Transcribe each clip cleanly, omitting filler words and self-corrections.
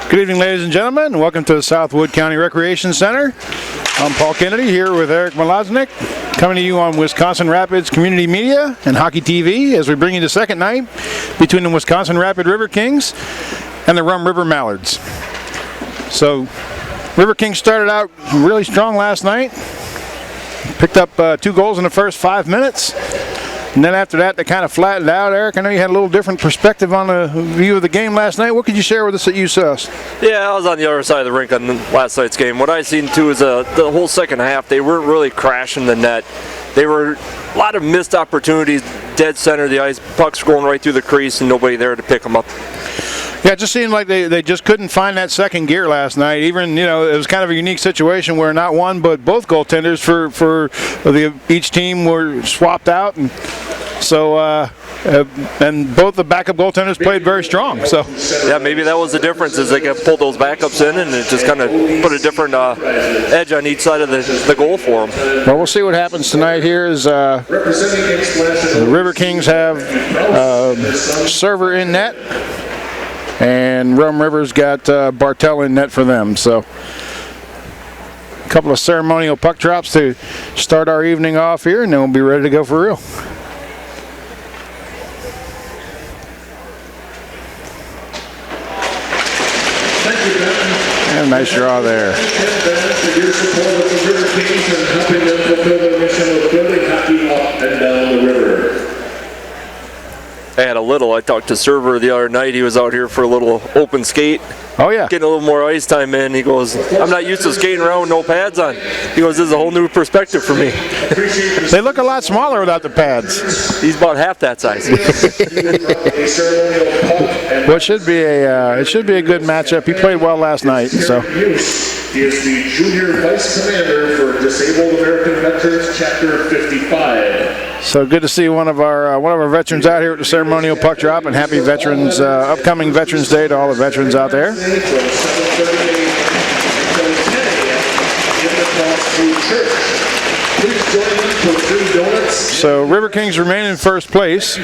Good evening, ladies and gentlemen, and welcome to the Southwood County Recreation Center. I'm Paul Kennedy here with Eric Malaznik, coming to you on Wisconsin Rapids Community Media and Hockey TV as we bring you the second night between the Wisconsin Rapid Riverkings and the Rum River Mallards. So, Riverkings started out really strong last night, picked up 2 goals in the first 5 minutes. And then after that, they kind of flattened out. Eric, I know you had a little different perspective on the view of the game last night. What could you share with us that you saw? Yeah, I was on the other side of the rink on last night's game. What I seen too is the whole second half, they weren't really crashing the net. They were a lot of missed opportunities, dead center of the ice, pucks going right through the crease and nobody there to pick them up. Yeah, it just seemed like they just couldn't find that second gear last night. Even, it was kind of a unique situation where not one but both goaltenders for each team were swapped out, and so and both the backup goaltenders played very strong. So yeah, maybe that was the difference, is they could pull those backups in and it just kind of put a different edge on each side of the goal for them. Well, we'll see what happens tonight. Here is the Riverkings have Server in net, and Rum River's got Bartel in net for them. So a couple of ceremonial puck drops to start our evening off here, and then we'll be ready to go for real. And a nice draw there. For your support of the Riverkings and helping them fulfill their mission of building hockey up and down the river. I talked to Server the other night. He was out here for a little open skate. Oh, yeah. Getting a little more ice time in. He goes, I'm not used to skating around with no pads on. He goes, this is a whole new perspective for me. They look a lot smaller without the pads. He's about half that size. Well, it should be a good matchup. He played well last night. So. He is the Junior Vice Commander for Disabled American Veterans, Chapter 55. So good to see one of our veterans out here at the ceremonial puck drop, and happy Veterans upcoming Veterans Day to all the veterans out there. So Riverkings remain in first place,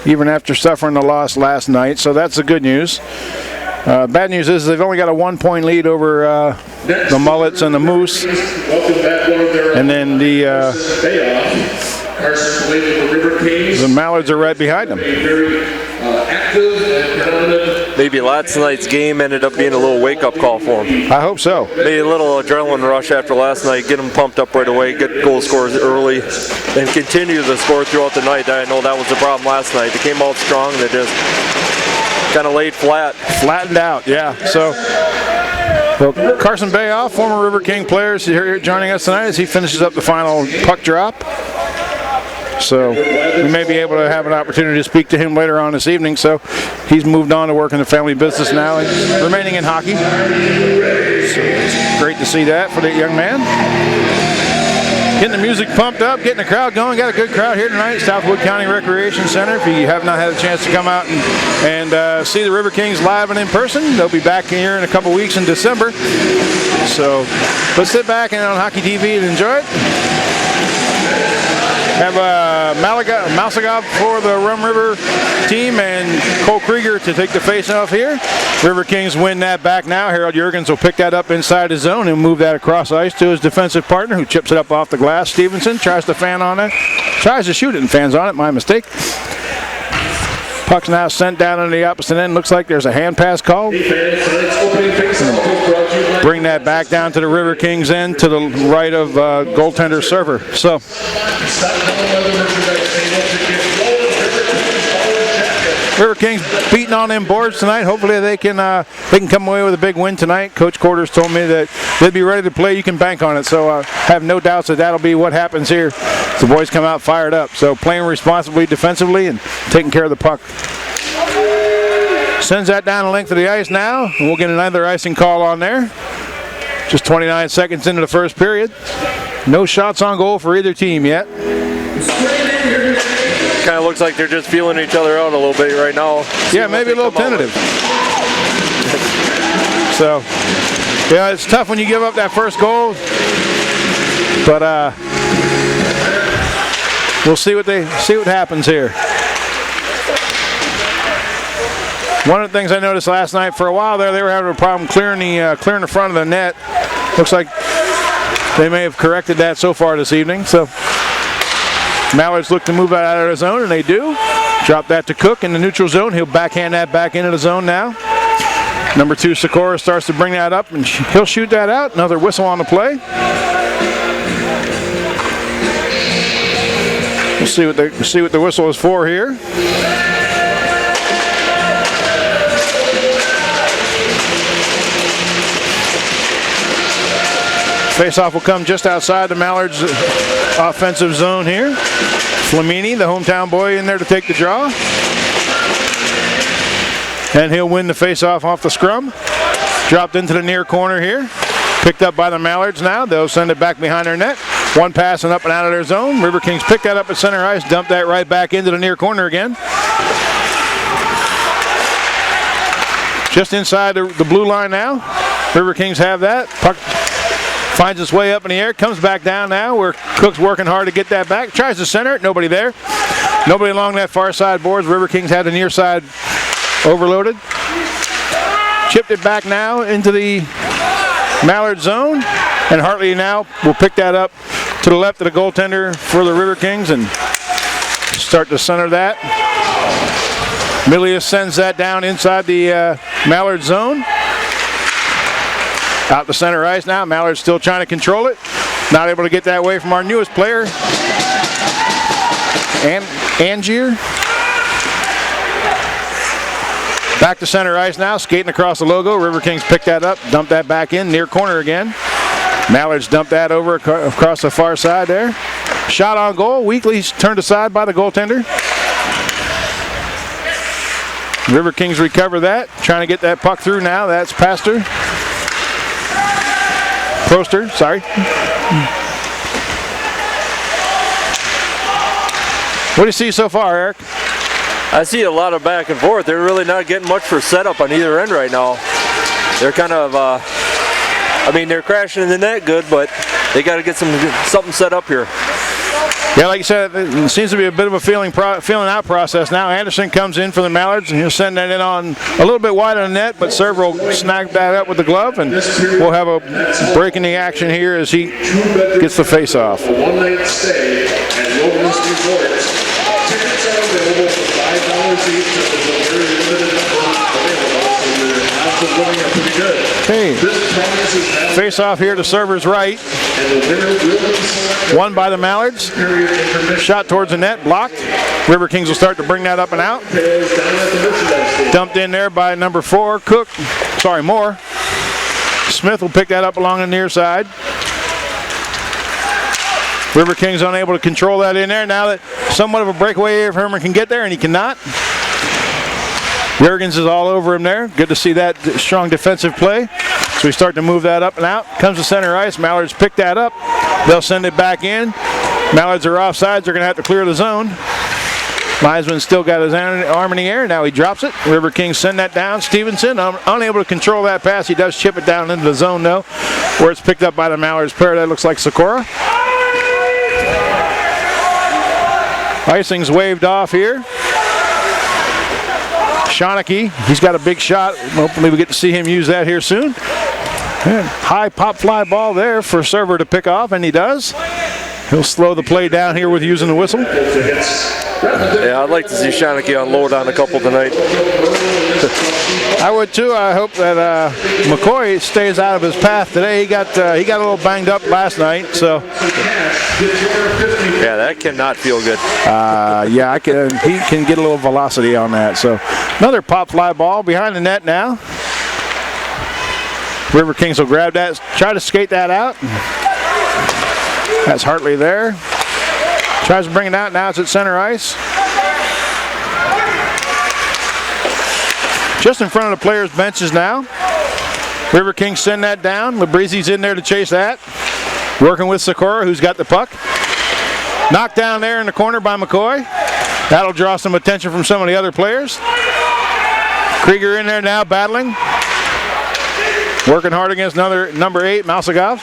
even after suffering the loss last night. So that's the good news. Bad news is they've only got a 1-point lead over the Mullets and the Moose, and then the Mallards are right behind them. Maybe last night's game ended up being a little wake-up call for them. I hope so. Maybe a little adrenaline rush after last night, get them pumped up right away, get goal scores early, and continue to score throughout the night. I know that was the problem last night. They came out strong, they just kind of laid flat. Flattened out, yeah. So, well, Carson Bayoff, former River King player, is here joining us tonight as he finishes up the final puck drop. So we may be able to have an opportunity to speak to him later on this evening. So he's moved on to work in the family business now and remaining in hockey. So it's great to see that for the young man. Getting the music pumped up, getting the crowd going. Got a good crowd here tonight at Southwood County Recreation Center. If you have not had a chance to come out and see the Riverkings live and in person, they'll be back here in a couple weeks in December. So let's sit back and on Hockey TV and enjoy it. Have Malsagov for the Rum River team and Cole Krieger to take the face-off here. Riverkings win that back now. Harold Juergens will pick that up inside his zone and move that across ice to his defensive partner, who chips it up off the glass. Stevenson tries to fan on it. Tries to shoot it and fans on it. My mistake. Puck's now sent down on the opposite end. Looks like there's a hand pass call. Bring that back down to the Riverkings end to the right of goaltender Server. So Riverkings beating on them boards tonight. Hopefully they can come away with a big win tonight. Coach Quarters told me that they'd be ready to play. You can bank on it. So have no doubts that that'll be what happens here. The boys come out fired up. So playing responsibly defensively and taking care of the puck. Sends that down the length of the ice now, and we'll get another icing call on there. Just 29 seconds into the first period. No shots on goal for either team yet. Kind of looks like they're just feeling each other out a little bit right now. Yeah, maybe a little tentative. So, yeah, it's tough when you give up that first goal. But we'll see what happens here. One of the things I noticed last night, for a while there, they were having a problem clearing the front of the net. Looks like they may have corrected that so far this evening. So Mallards look to move that out of the zone, and they do. Drop that to Cook in the neutral zone. He'll backhand that back into the zone now. Number 2, Sikora starts to bring that up, and he'll shoot that out. Another whistle on the play. We'll see what the whistle is for here. Faceoff will come just outside the Mallards' offensive zone here. Flamini, the hometown boy, in there to take the draw. And he'll win the faceoff off the scrum. Dropped into the near corner here. Picked up by the Mallards now. They'll send it back behind their net. One pass and up and out of their zone. Riverkings pick that up at center ice, dump that right back into the near corner again. Just inside the blue line now. Riverkings have that. Puck finds its way up in the air, comes back down now where Cook's working hard to get that back. Tries to center it, nobody there. Nobody along that far side boards. Riverkings had the near side overloaded. Chipped it back now into the Mallard zone, and Hartley now will pick that up to the left of the goaltender for the Riverkings and start to center that. Milius sends that down inside the Mallard zone. Out to center ice now. Mallard's still trying to control it. Not able to get that away from our newest player, Angier. Back to center ice now, skating across the logo. Riverkings pick that up, dump that back in, near corner again. Mallard's dumped that over across the far side there. Shot on goal, weakly turned aside by the goaltender. Riverkings recover that, trying to get that puck through now. That's Proster, sorry. What do you see so far, Eric? I see a lot of back and forth. They're really not getting much for setup on either end right now. They're kind of, they're crashing in the net good, but they got to get something set up here. Yeah, like you said, it seems to be a bit of a feeling out process now. Anderson comes in for the Mallards, and he'll send that in on a little bit wide on the net, but Server will snag that up with the glove, and we'll have a break in the action here as he gets the face-off. A one-night stay at Wilderness Resorts. Tickets are available for $5 each, so there's a very limited number available, so your odds of winning are pretty good. Okay, This promises that face-off here to Server's right. and the winner will be selected. Won by the Mallards. Period intermission Shot towards the net, blocked. Riverkings will start to bring that up and out. is down at the merchandise stand. Dumped in there by number 4, Moore. Smith will pick that up along the near side. Riverkings unable to control that in there. Now that somewhat of a breakaway if Herman can get there, and he cannot. Jurgens is all over him there. Good to see that strong defensive play. So we start to move that up and out. Comes to center ice. Mallards pick that up. They'll send it back in. Mallards are offsides. They're going to have to clear the zone. Meisman still got his arm in the air. Now he drops it. Riverkings send that down. Stevenson unable to control that pass. He does chip it down into the zone though, where it's picked up by the Mallards player. That looks like Sikora. Icing's waved off here. Schonecke, he's got a big shot. Hopefully we get to see him use that here soon. And high pop fly ball there for Server to pick off, and he does. He'll slow the play down here with using the whistle. Yeah, I'd like to see Schonecke unload on a couple tonight. I would too. I hope that McCoy stays out of his path today. He got a little banged up last night, so. Yeah, that cannot feel good. Yeah, he can get a little velocity on that. So another pop fly ball behind the net now. Riverkings will grab that, try to skate that out. That's Hartley there. Tries to bring it out. Now it's at center ice. Just in front of the players' benches now. Riverkings send that down. Labrizi's in there to chase that. Working with Sikora, who's got the puck. Knocked down there in the corner by McCoy. That'll draw some attention from some of the other players. Krieger in there now battling. Working hard against another number 8, Mausigov.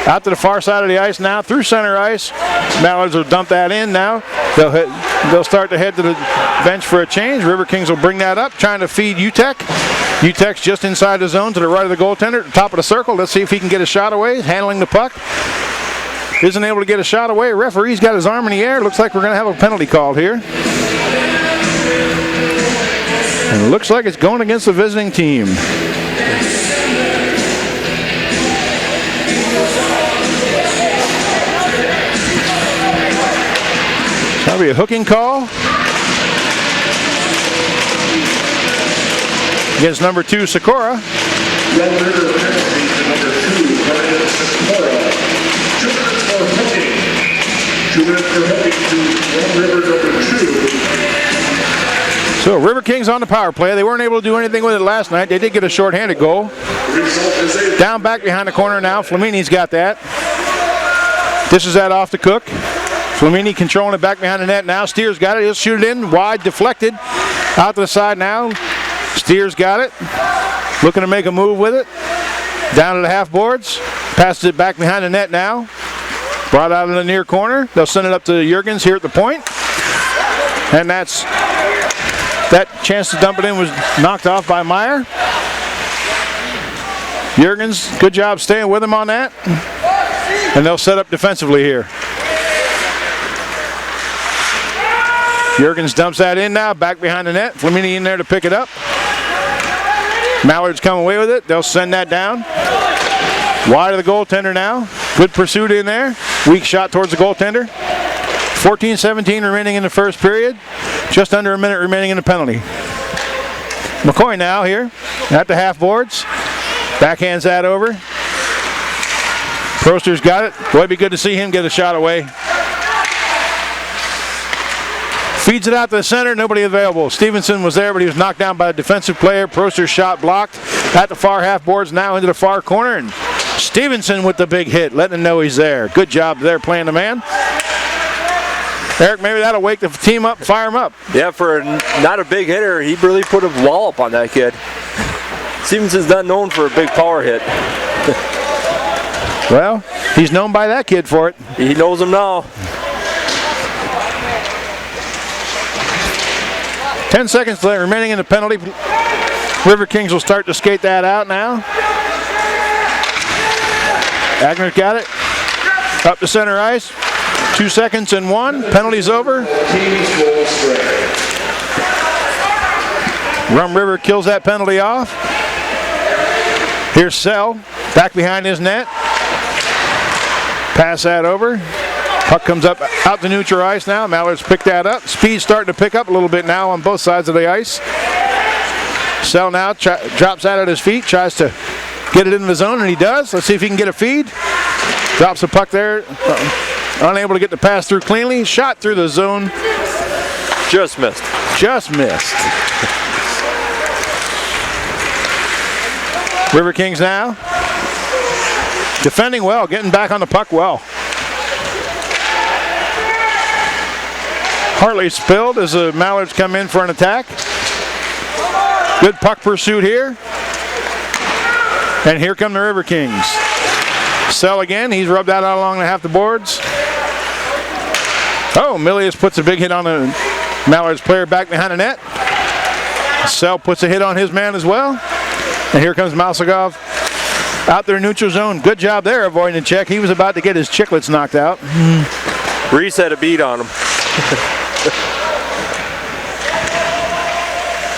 Out to the far side of the ice now, through center ice. Mallards will dump that in now. They'll start to head to the bench for a change. Riverkings will bring that up, trying to feed UTEC. UTEC's just inside the zone to the right of the goaltender, at the top of the circle. Let's see if he can get a shot away. He's handling the puck. Isn't able to get a shot away. Referee's got his arm in the air. Looks like we're going to have a penalty called here. And it looks like it's going against the visiting team. That'll be a hooking call against number 2, Sikora. Red River penalty to number 2, Brian Sikora. 2 minutes for hooking. 2 minutes for hooking to Red River number 2. So Riverkings on the power play. They weren't able to do anything with it last night. They did get a shorthanded goal. Result is a Down back behind the corner now. Flamini's got that. Dishes that off to Cook. Flamini controlling it back behind the net now. Steers got it. He'll shoot it in. Wide, deflected. Out to the side now. Steers got it. Looking to make a move with it. Down to the half boards. Passes it back behind the net now. Brought out in the near corner. They'll send it up to Jurgens here at the point. And that chance to dump it in was knocked off by Meyer. Jurgens, good job staying with him on that. And they'll set up defensively here. Jurgens dumps that in now, back behind the net. Flamini in there to pick it up. Mallards come away with it. They'll send that down. Wide of the goaltender now. Good pursuit in there. Weak shot towards the goaltender. 14-17 remaining in the first period. Just under a minute remaining in the penalty. McCoy now here at the half boards. Backhands that over. Proster's got it. Boy, it'd be good to see him get a shot away. Feeds it out to the center, nobody available. Stevenson was there, but he was knocked down by a defensive player. Proster's shot blocked at the far half boards, now into the far corner. And Stevenson with the big hit, letting him know he's there. Good job there playing the man. Eric, maybe that'll wake the team up, fire him up. Yeah, for not a big hitter, he really put a wallop on that kid. Stevenson's not known for a big power hit. Well, he's known by that kid for it. He knows him now. 10 seconds remaining in the penalty. Riverkings will start to skate that out now. Agner got it. Up to center ice. 2 seconds and 1. Penalty's over. Rum River kills that penalty off. Here's Sell. Back behind his net. Pass that over. Puck comes up out to neutral ice now. Mallards pick that up. Speed's starting to pick up a little bit now on both sides of the ice. Sell now drops out at his feet, tries to get it into the zone, and he does. Let's see if he can get a feed. Drops the puck there. Unable to get the pass through cleanly. Shot through the zone. Just missed. Just missed. Riverkings now. Defending well, getting back on the puck well. Hartley spilled as the Mallards come in for an attack. Good puck pursuit here. And here come the Riverkings. Sell again, he's rubbed out along the half the boards. Oh, Milius puts a big hit on the Mallards player back behind the net. Sell puts a hit on his man as well. And here comes Malsagov out there in neutral zone. Good job there avoiding the check. He was about to get his chiclets knocked out. Reese had a beat on him.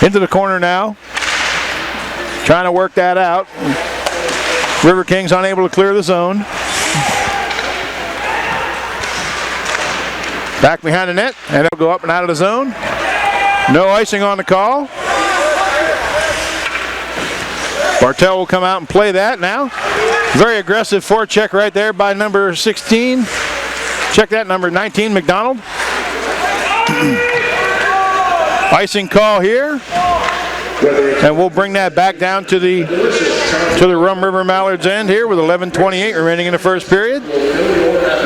Into the corner now. Trying to work that out. Riverkings unable to clear the zone. Back behind the net, and they'll go up and out of the zone. No icing on the call. Bartel will come out and play that now. Very aggressive forecheck right there by number 16. Check that, number 19, McDonald. Icing call here. And we'll bring that back down to the Rum River Mallards end here with 11:28 remaining in the first period.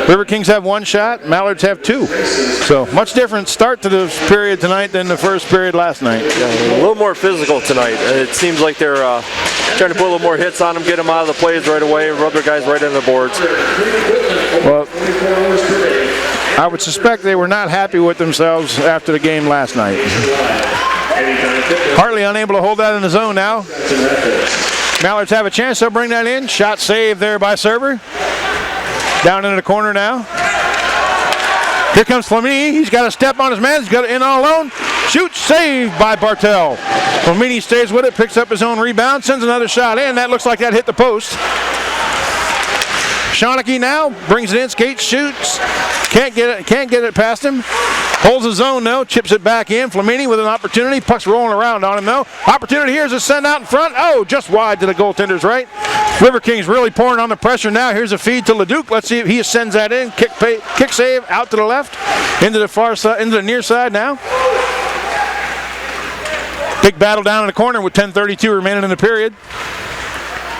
Riverkings have 1 shot, Mallards have 2. So much different start to the period tonight than the first period last night. Yeah, a little more physical tonight. It seems like they're trying to put a little more hits on them, get them out of the plays right away, rub their guys right into the boards. Well, I would suspect they were not happy with themselves after the game last night. Hartley unable to hold that in the zone now. Mallards have a chance. They'll bring that in. Shot saved there by Server. Down into the corner now. Here comes Flamini. He's got a step on his man. He's got it in all alone. Shoots, saved by Bartel. Flamini stays with it, picks up his own rebound, sends another shot in. That looks like that hit the post. Shawnee now brings it in, skates, shoots. Can't get it past him. Holds his zone though, chips it back in. Flamini with an opportunity. Puck's rolling around on him though. Opportunity here is a send out in front. Oh, just wide to the goaltender's right. Riverkings really pouring on the pressure now. Here's a feed to Leduc. Let's see if he sends that in. Kick save out to the left, into the far side, into the near side now. Big battle down in the corner with 10:32 remaining in the period.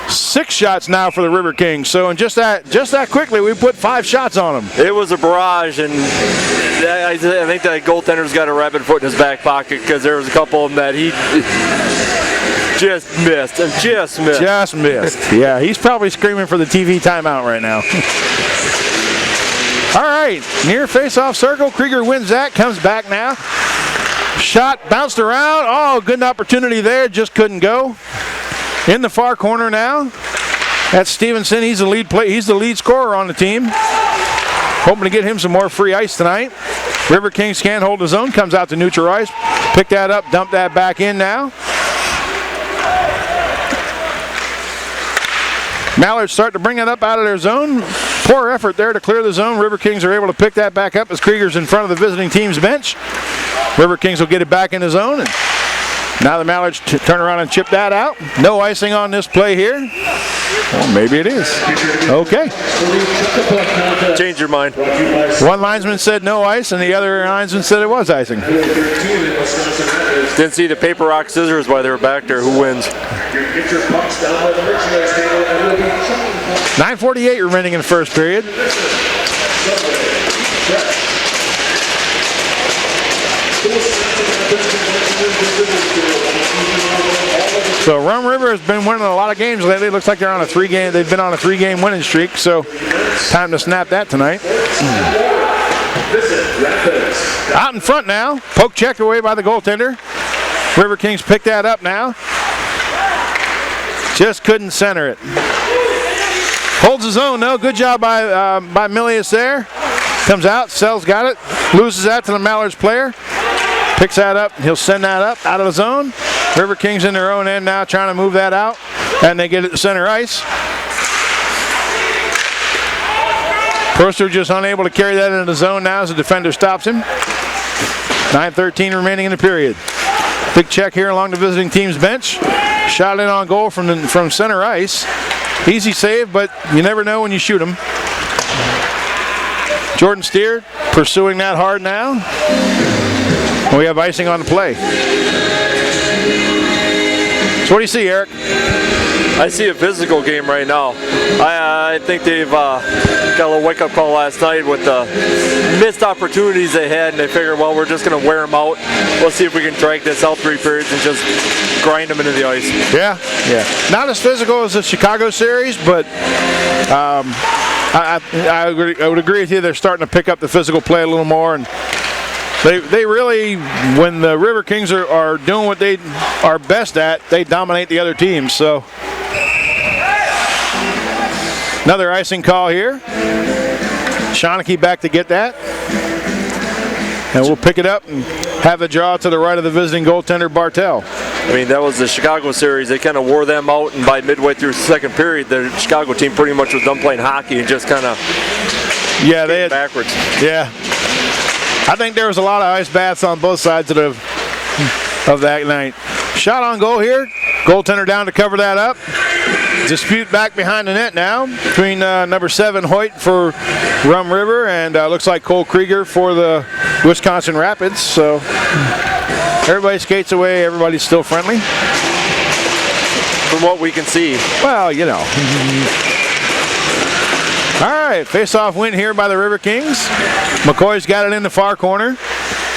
6 shots now for the Riverkings. So in just that quickly, we put 5 shots on them. It was a barrage, and I think that goaltender's got a rabbit foot in his back pocket because there was a couple of them that he just missed. Just missed. Yeah, he's probably screaming for the TV timeout right now. All right, near face-off circle. Krieger wins that, comes back now. Shot bounced around. Oh, good opportunity there, just couldn't go. In the far corner now. That's Stevenson. He's the lead scorer on the team. Hoping to get him some more free ice tonight. Riverkings can't hold his own. Comes out to neutral ice. Pick that up. Dump that back in now. Mallards start to bring it up out of their zone. Poor effort there to clear the zone. Riverkings are able to pick that back up as Krieger's in front of the visiting team's bench. Riverkings will get it back in the zone. And now the Mallards turn around and chip that out. No icing on this play here. Well, maybe it is. Okay. Change your mind. One linesman said no ice, and the other linesman said it was icing. Didn't see the paper, rock, scissors while they were back there. Who wins? 9:48 remaining in the first period. So Rum River has been winning a lot of games lately. It looks like they've been on a 3-game winning streak, so time to snap that tonight. Out in front now. Poke checked away by the goaltender. Riverkings pick that up now. Just couldn't center it. Holds his own though. Good job by Milius there. Comes out, Sells got it. Loses that to the Mallards player. Picks that up. He'll send that up out of the zone. Riverkings in their own end now trying to move that out. And they get it to center ice. Proster just unable to carry that into the zone now as the defender stops him. 9:13 remaining in the period. Big check here along the visiting team's bench. Shot in on goal from center ice. Easy save, but you never know when you shoot them. Jordan Steer pursuing that hard now. We have icing on the play. So what do you see, Eric? I see a physical game right now. I think they've got a little wake-up call last night with the missed opportunities they had, and they figured, well, we're just going to wear them out. Let's see if we can drag this out 3 periods and just grind them into the ice. Yeah. Not as physical as the Chicago series, but I would agree with you. They're starting to pick up the physical play a little more, and they really, when the Riverkings are doing what they are best at, they dominate the other teams. So another icing call here. Shawnee back to get that. And we'll pick it up and have the draw to the right of the visiting goaltender, Bartel. I mean, that was the Chicago series. They kind of wore them out, and by midway through the second period, the Chicago team pretty much was done playing hockey and just kind of they had backwards. Yeah. I think there was a lot of ice baths on both sides of that night. Shot on goal here. Goaltender down to cover that up. Dispute back behind the net now between number 7 Hoyt for Rum River and looks like Cole Krieger for the Wisconsin Rapids. So everybody skates away. Everybody's still friendly. From what we can see. Well, you know. All right, face-off win here by the Riverkings. McCoy's got it in the far corner.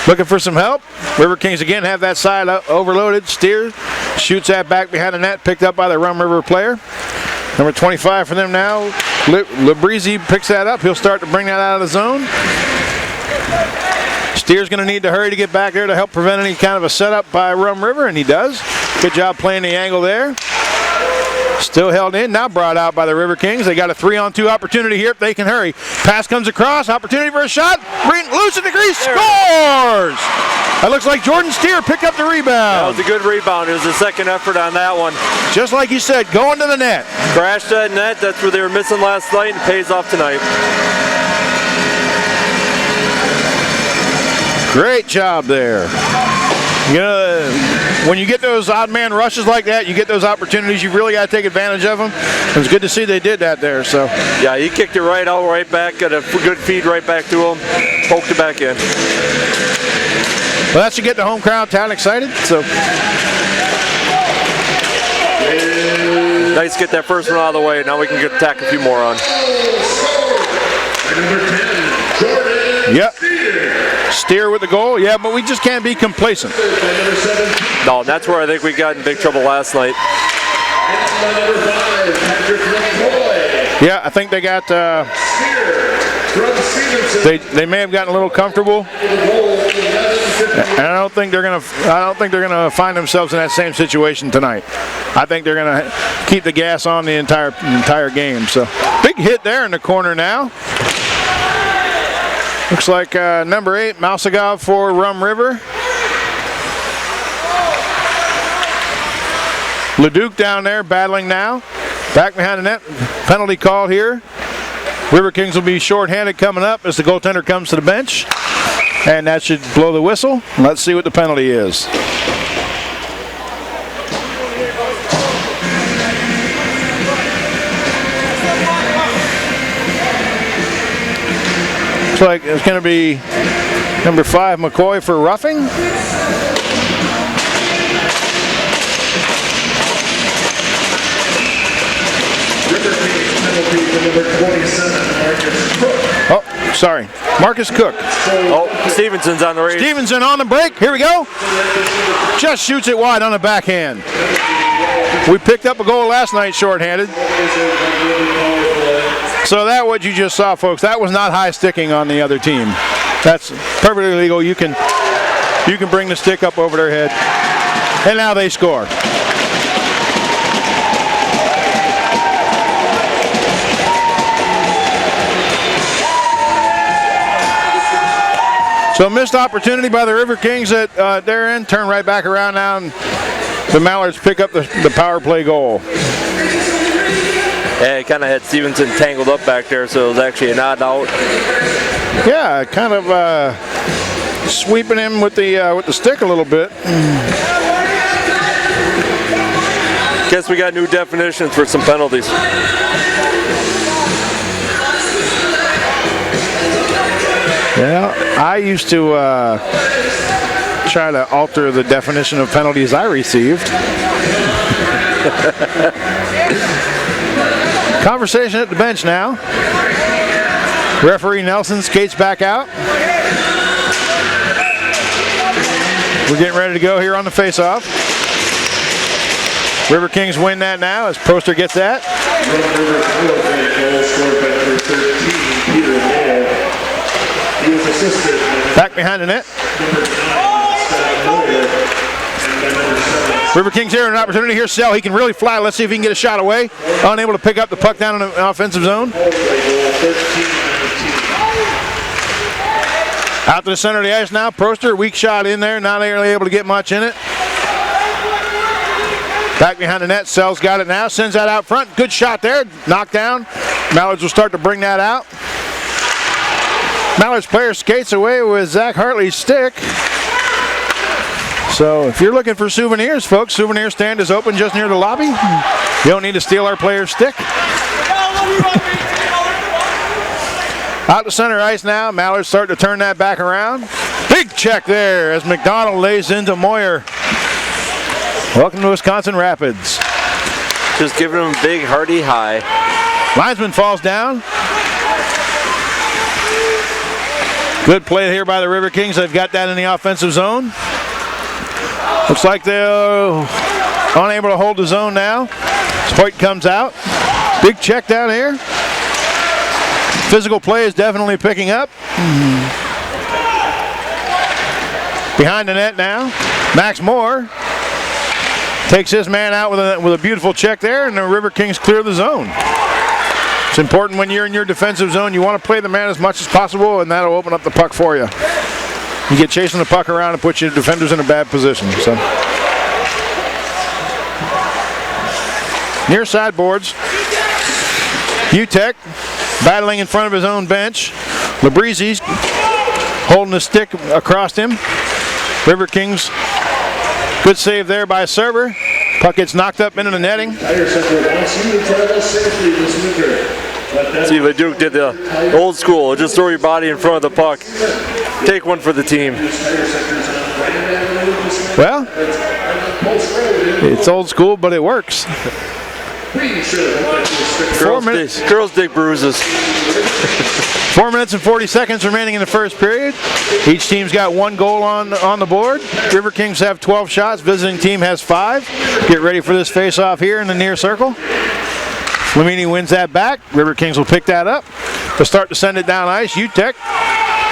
Looking for some help. Riverkings again have that side overloaded. Steer shoots that back behind the net, picked up by the Rum River player. Number 25 for them now. Labreezy picks that up. He'll start to bring that out of the zone. Steer's going to need to hurry to get back there to help prevent any kind of a setup by Rum River, and he does. Good job playing the angle there. Still held in, now brought out by the Riverkings. They got a 3-on-2 opportunity here if they can hurry. Pass comes across, opportunity for a shot. Loose in the crease, scores! That looks like Jordan Steer picked up the rebound. That was a good rebound. It was the second effort on that one. Just like you said, going to the net. Crashed that net. That's where they were missing last night, and pays off tonight. Great job there. You know, when you get those odd man rushes like that, you get those opportunities, you really got to take advantage of them. It was good to see they did that there. So yeah, he kicked it right out, right back, got a good feed right back to him, poked it back in. Well, that should get the home crowd town excited. So nice to get that first one out of the way. Now we can tack a few more on. Yep. Steer with the goal. Yeah, but we just can't be complacent. No, that's where I think we got in big trouble last night. Yeah, I think they got. They may have gotten a little comfortable, and I don't think they're gonna find themselves in that same situation tonight. I think they're gonna keep the gas on the entire game. So big hit there in the corner now. Looks like number 8, Mousagov for Rum River. Leduc down there battling now. Back behind the net. Penalty called here. Riverkings will be shorthanded coming up as the goaltender comes to the bench. And that should blow the whistle. Let's see what the penalty is. Looks like it's going to be number 5, McCoy, for roughing. Oh, sorry. Marcus Cook. Oh, Stevenson's on the race. Stevenson on the break. Here we go. Just shoots it wide on the backhand. We picked up a goal last night shorthanded. So that what you just saw, folks, that was not high sticking on the other team. That's perfectly legal. You can bring the stick up over their head. And now they score. So missed opportunity by the Riverkings at their end. Turn right back around now, and the Mallards pick up the power play goal. Yeah, it kind of had Stevenson tangled up back there, so it was actually an odd out. Yeah, kind of sweeping him with the stick a little bit. Guess we got new definitions for some penalties. Yeah, I used to try to alter the definition of penalties I received. Conversation at the bench now. Referee Nelson skates back out. We're getting ready to go here on the face-off. Riverkings win that now as Poster gets that. Back behind the net. Riverkings here, an opportunity here. Sell, he can really fly. Let's see if he can get a shot away. Unable to pick up the puck down in the offensive zone. Out to the center of the ice now. Poster, weak shot in there, not really able to get much in it. Back behind the net, Sell's got it now, sends that out front. Good shot there, knocked down. Mallards will start to bring that out. Mallards player skates away with Zach Hartley's stick. So if you're looking for souvenirs, folks, souvenir stand is open just near the lobby. You don't need to steal our player's stick. Out to center ice now. Mallards start to turn that back around. Big check there as McDonald lays into Moyer. Welcome to Wisconsin Rapids. Just giving him a big, hearty high. Linesman falls down. Good play here by the River Kings. They've got that in the offensive zone. Looks like they're unable to hold the zone now. Hoyt comes out. Big check down here. Physical play is definitely picking up. Behind the net now. Max Moore takes his man out with a beautiful check there, and the River Kings clear the zone. It's important when you're in your defensive zone. You want to play the man as much as possible, and that'll open up the puck for you. You get chasing the puck around and put your defenders in a bad position. So, near side boards, Utek battling in front of his own bench. Labrizzi's holding the stick across him. River Kings, good save there by Server. Puck gets knocked up into the netting. See, Leduc did the old school. Just throw your body in front of the puck. Take one for the team. Well, it's old school, but it works. 4 minutes. Girls dig bruises. 4 minutes and 40 seconds remaining in the first period. Each team's got 1 goal on the board. River Kings have 12 shots. Visiting team has 5. Get ready for this face-off here in the near circle. Flamini wins that back. River Kings will pick that up. They'll start to send it down ice. Utek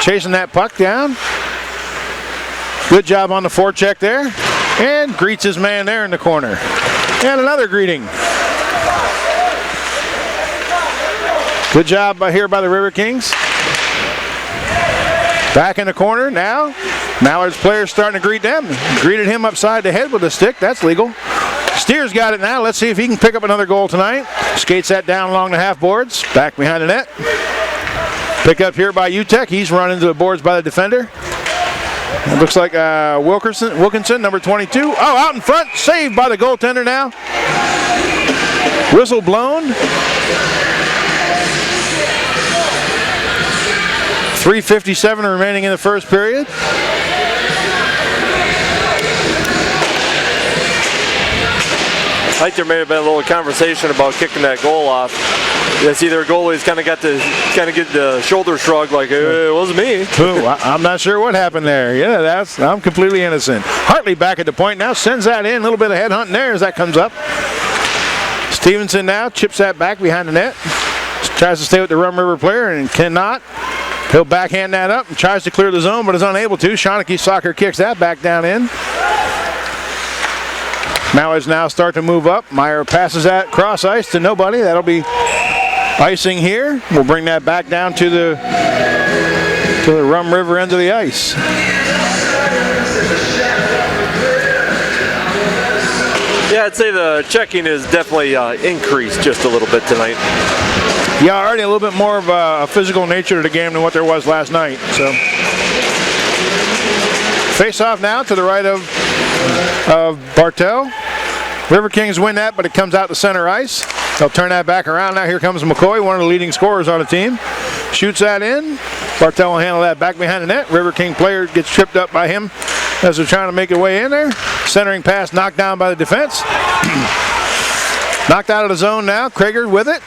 chasing that puck down. Good job on the forecheck there. And greets his man there in the corner. And another greeting. Good job here by the River Kings. Back in the corner now. Mallard's players starting to greet them. Greeted him upside the head with a stick. That's legal. Steers got it now. Let's see if he can pick up another goal tonight. Skates that down along the half boards. Back behind the net. Pick up here by Utek. He's run into the boards by the defender. It looks like Wilkinson, number 22. Oh, out in front. Saved by the goaltender now. Whistle blown. 3:57 remaining in the first period. I think there may have been a little conversation about kicking that goal off. I see their goalie's kind of get the shoulder shrug like, it wasn't me. I'm not sure what happened there. Yeah, I'm completely innocent. Hartley back at the point now, sends that in. A little bit of headhunting there as that comes up. Stevenson now chips that back behind the net. Tries to stay with the Rum River player and cannot. He'll backhand that up and tries to clear the zone, but is unable to. Shawnee Soccer kicks that back down in. Mallards now start to move up. Meyer passes that cross ice to nobody. That'll be icing here. We'll bring that back down to the Rum River end of the ice. Yeah, I'd say the checking is definitely increased just a little bit tonight. Yeah, already a little bit more of a physical nature to the game than what there was last night. So, face off now to the right of Bartel. River Kings win that, but it comes out to center ice. They'll turn that back around. Now here comes McCoy, one of the leading scorers on the team. Shoots that in. Bartel will handle that back behind the net. River King player gets tripped up by him as they're trying to make their way in there. Centering pass knocked down by the defense. Knocked out of the zone now. Krager with it.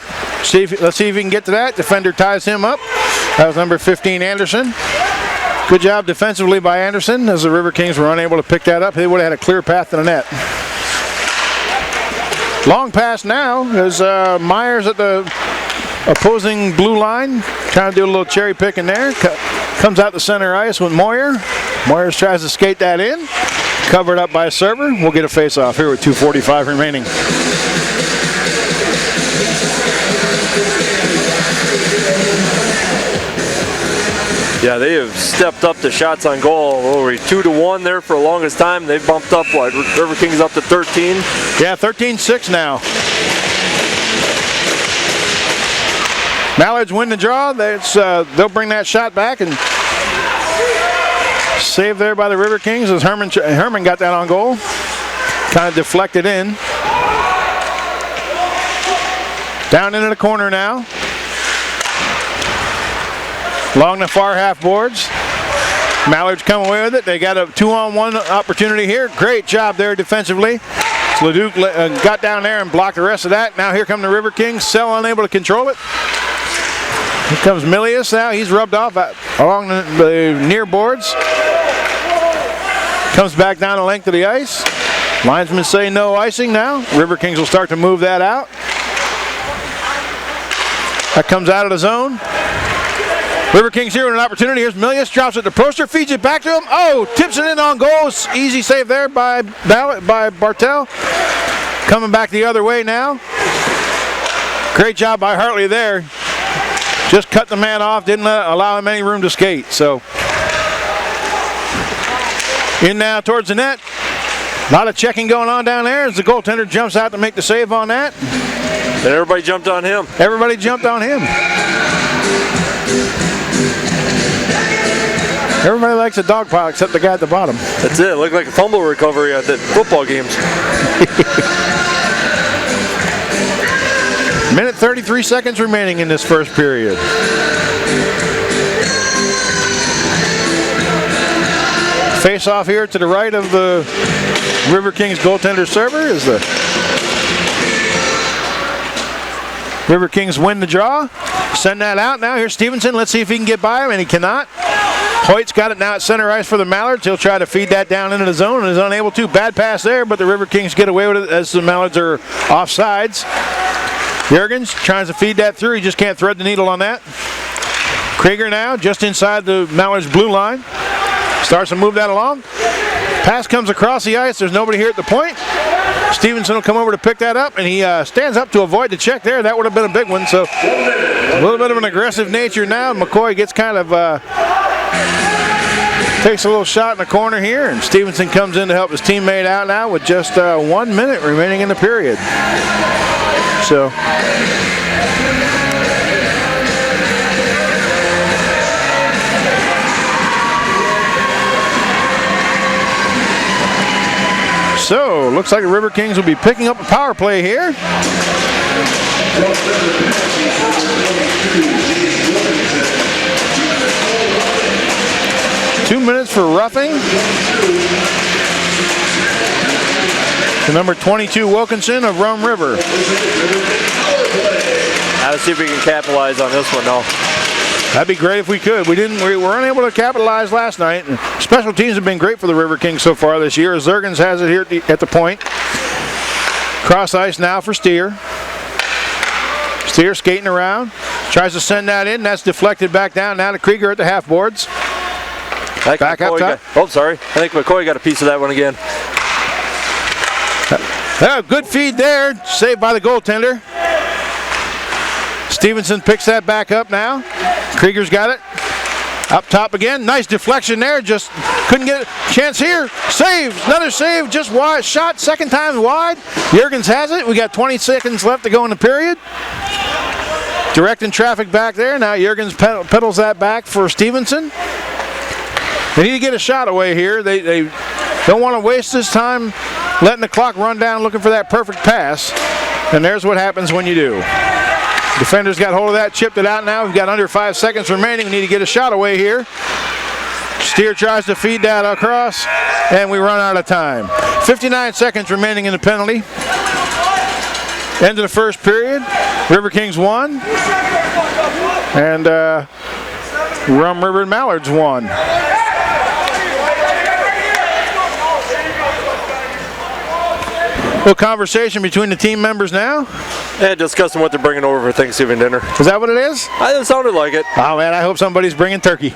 Let's see if he can get to that. Defender ties him up. That was number 15, Anderson. Good job defensively by Anderson as the River Kings were unable to pick that up. They would have had a clear path to the net. Long pass now as Myers at the opposing blue line. Trying to do a little cherry picking there. Comes out to center ice with Moyer. Moyers tries to skate that in. Covered up by a server. We'll get a face-off here with 2:45 remaining. Yeah, they have stepped up the shots on goal. Over 2-1 there for the longest time. They've bumped up, what, River Kings up to 13? Yeah, 13-6 now. Mallards win the draw. They'll bring that shot back and save there by the River Kings as Herman got that on goal. Kind of deflected in. Down into the corner now. Along the far half boards. Mallards come away with it. They got a 2-on-1 opportunity here. Great job there defensively. Leduc got down there and blocked the rest of that. Now here come the River Kings. Sell unable to control it. Here comes Milius now. He's rubbed off along the near boards. Comes back down the length of the ice. Linesmen say no icing now. Riverkings will start to move that out. That comes out of the zone. Riverkings here with an opportunity. Here's Milius, drops it to Proster, feeds it back to him. Oh, tips it in on goals. Easy save there by Bartel. Coming back the other way now. Great job by Hartley there. Just cut the man off, didn't allow him any room to skate. So in now towards the net. A lot of checking going on down there as the goaltender jumps out to make the save on that. And everybody jumped on him. Everybody jumped on him. Everybody likes a dog pile except the guy at the bottom. That's it. It looked like a fumble recovery at the football games. Minute 33 seconds remaining in this first period. Face off here to the right of the Riverkings goaltender server is the Riverkings win the draw. Send that out now. Here's Stevenson. Let's see if he can get by him, and he cannot. Hoyt's got it now at center ice for the Mallards. He'll try to feed that down into the zone and is unable to. Bad pass there, but the Riverkings get away with it as the Mallards are offsides. Jurgens tries to feed that through. He just can't thread the needle on that. Krieger now just inside the Mallards blue line. Starts to move that along. Pass comes across the ice. There's nobody here at the point. Stevenson will come over to pick that up, and he stands up to avoid the check there. That would have been a big one. So a little bit of an aggressive nature now. McCoy gets kind of takes a little shot in the corner here, and Stevenson comes in to help his teammate out now with just 1 minute remaining in the period. So looks like the Riverkings will be picking up a power play here. Two minutes for roughing. To number 22 Wilkinson of Rum River. Now let's see if we can capitalize on this one though. That'd be great if we could. We were unable to capitalize last night. And special teams have been great for the Riverkings so far this year. Zurgens has it here at the point. Cross ice now for Steer. Steer skating around. Tries to send that in. That's deflected back down now to Krieger at the half boards. Back up top. I think McCoy got a piece of that one again. Good feed there. Saved by the goaltender. Stevenson picks that back up now. Krieger's got it. Up top again. Nice deflection there. Just couldn't get it. Chance here. Save. Another save. Just wide. Shot. Second time wide. Jurgens has it. We got 20 seconds left to go in the period. Directing traffic back there. Now Jurgens pedals that back for Stevenson. They need to get a shot away here. They don't want to waste this time letting the clock run down looking for that perfect pass. And there's what happens when you do. Defenders got hold of that, chipped it out now. We've got under 5 seconds remaining. We need to get a shot away here. Steer tries to feed that across, and we run out of time. 59 seconds remaining in the penalty. End of the first period. Riverkings won. And Rum River and Mallards won. Little conversation between the team members now. Yeah, discussing what they're bringing over for Thanksgiving dinner. Is that what it is? It sounded like it. Oh man, I hope somebody's bringing turkey.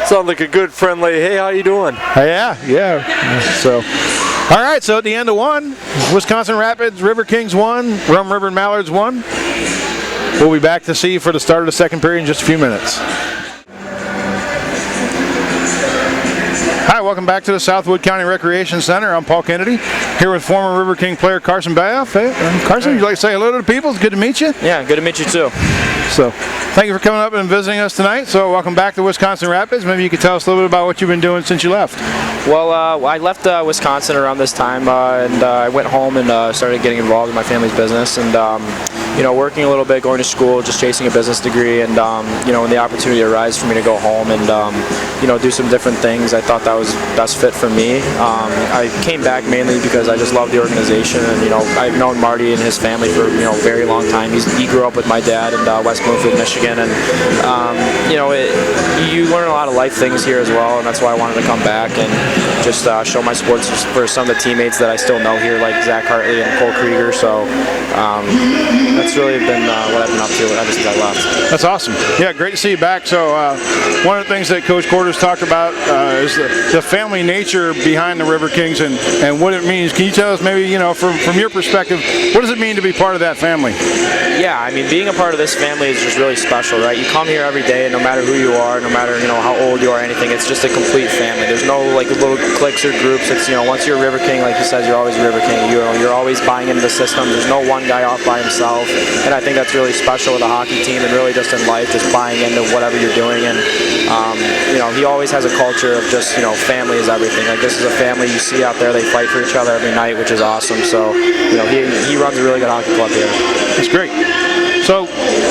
Sounded like a good friendly, hey, how you doing? Yeah. So, all right, so at the end of one, Wisconsin Rapids, Riverkings won, Rum River and Mallards won. We'll be back to see you for the start of the second period in just a few minutes. Hi, welcome back to the Southwood County Recreation Center. I'm Paul Kennedy, here with former River King player Carson Bayoff. Hey, Carson, would you like to say hello to the people? It's good to meet you. Yeah, good to meet you too. So, thank you for coming up and visiting us tonight. So, welcome back to Wisconsin Rapids. Maybe you could tell us a little bit about what you've been doing since you left. Well, I left Wisconsin around this time, and I went home and started getting involved in my family's business. And working a little bit, going to school, just chasing a business degree, and when the opportunity arose for me to go home and do some different things, I thought that was best fit for me. I came back mainly because I just love the organization, and I've known Marty and his family for a very long time. He grew up with my dad in West Bloomfield, Michigan, and you learn a lot of life things here as well, and that's why I wanted to come back and just show my sports for some of the teammates that I still know here, like Zach Hartley and Cole Krieger. So that's really been what I've been up to ever since I left. That's awesome. Yeah, great to see you back. So one of the things that Coach Quarters talked about is the family nature behind the Riverkings and what it means. Can you tell us maybe, from your perspective, what does it mean to be part of that family? Yeah, I mean, being a part of this family is just really special, right? You come here every day, and no matter who you are, no matter how old you are, anything, it's just a complete family. There's no little cliques or groups. It's once you're a River King, like he says, you're always a River King. You're always buying into the system. There's no one guy off by himself, and I think that's really special with a hockey team and really just in life, just buying into whatever you're doing. And he always has a culture of just family is everything. Like, this is a family you see out there. They fight for each other every night, which is awesome. So he runs a really good hockey club here. That's great. So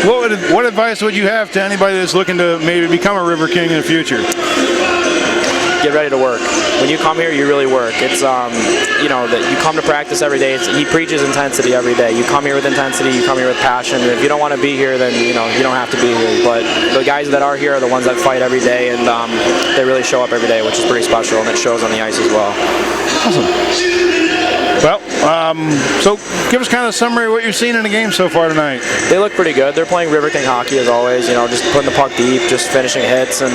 what advice would you have to anybody that's looking to maybe become a River King in the future? Get ready to work. When you come here, you really work. It's that you come to practice every day. He preaches intensity every day. You come here with intensity. You come here with passion. And if you don't want to be here, then you don't have to be here. But the guys that are here are the ones that fight every day, and they really show up every day, which is pretty special, and it shows on the ice as well. Awesome. Well, so give us kind of a summary of what you've seen in the game so far tonight. They look pretty good. They're playing River King hockey as always, just putting the puck deep, just finishing hits, and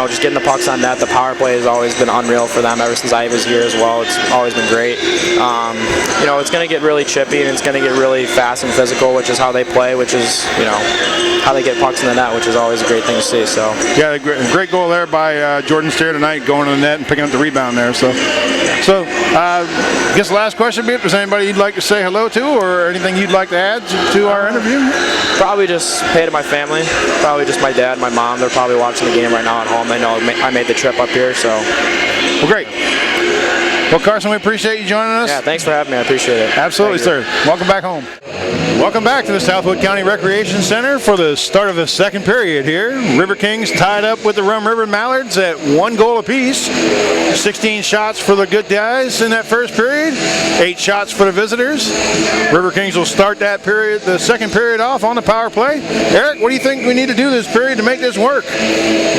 just getting the pucks on net. The power play has always been unreal for them ever since I was here as well. It's always been great. It's going to get really chippy, and it's going to get really fast and physical, which is how they play, which is, how they get pucks in the net, which is always a great thing to see. So yeah, great goal there by Jordan Steer tonight, going to the net and picking up the rebound there. So I guess the last question would be, is anybody you'd like to say hello to, or anything you'd like to add to our interview? Probably just pay to my family. Probably just my dad, my mom. They're probably watching the game right now at home. They know I made the trip up here. So well, great. Well, Carson, we appreciate you joining us. Yeah, thanks for having me. I appreciate it. Absolutely, sir. Welcome back home. Welcome back to the Southwood County Recreation Center for the start of the second period here. Riverkings tied up with the Rum River Mallards at 1 goal apiece. 16 shots for the good guys in that first period, 8 shots for the visitors. Riverkings will start that period, the second period, off on the power play. Eric, what do you think we need to do this period to make this work?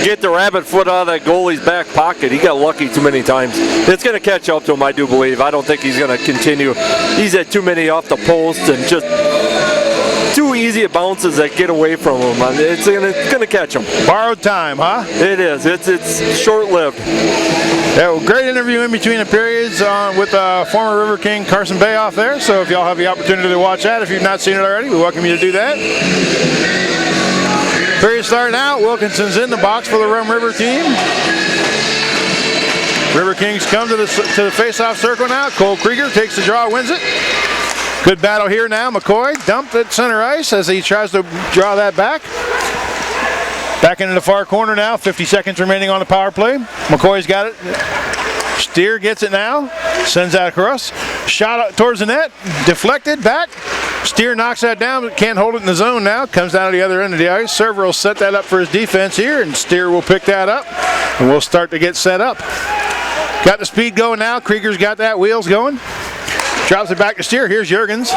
Get the rabbit foot out of that goalie's back pocket. He got lucky too many times. It's going to catch up to him, I do believe. I don't think he's going to continue. He's had too many off the post and just too easy bounces that get away from him. It's going to catch him. Borrowed time, huh? It is. It's short-lived. Yeah, well, great interview in between the periods with former River King Carson Bayoff there. So if y'all have the opportunity to watch that, if you've not seen it already, we welcome you to do that. Period starting out. Wilkinson's in the box for the Rum River team. River Kings come to the face-off circle now. Cole Krieger takes the draw, wins it. Good battle here now. McCoy dumped at center ice as he tries to draw that back. Back into the far corner now. 50 seconds remaining on the power play. McCoy's got it. Steer gets it now. Sends that across. Shot up towards the net. Deflected back. Steer knocks that down, but can't hold it in the zone now. Comes down to the other end of the ice. Server will set that up for his defense here, and Steer will pick that up. And we'll start to get set up. Got the speed going now. Krieger's got that. Wheels going. Drops it back to Steer. Here's Juergens.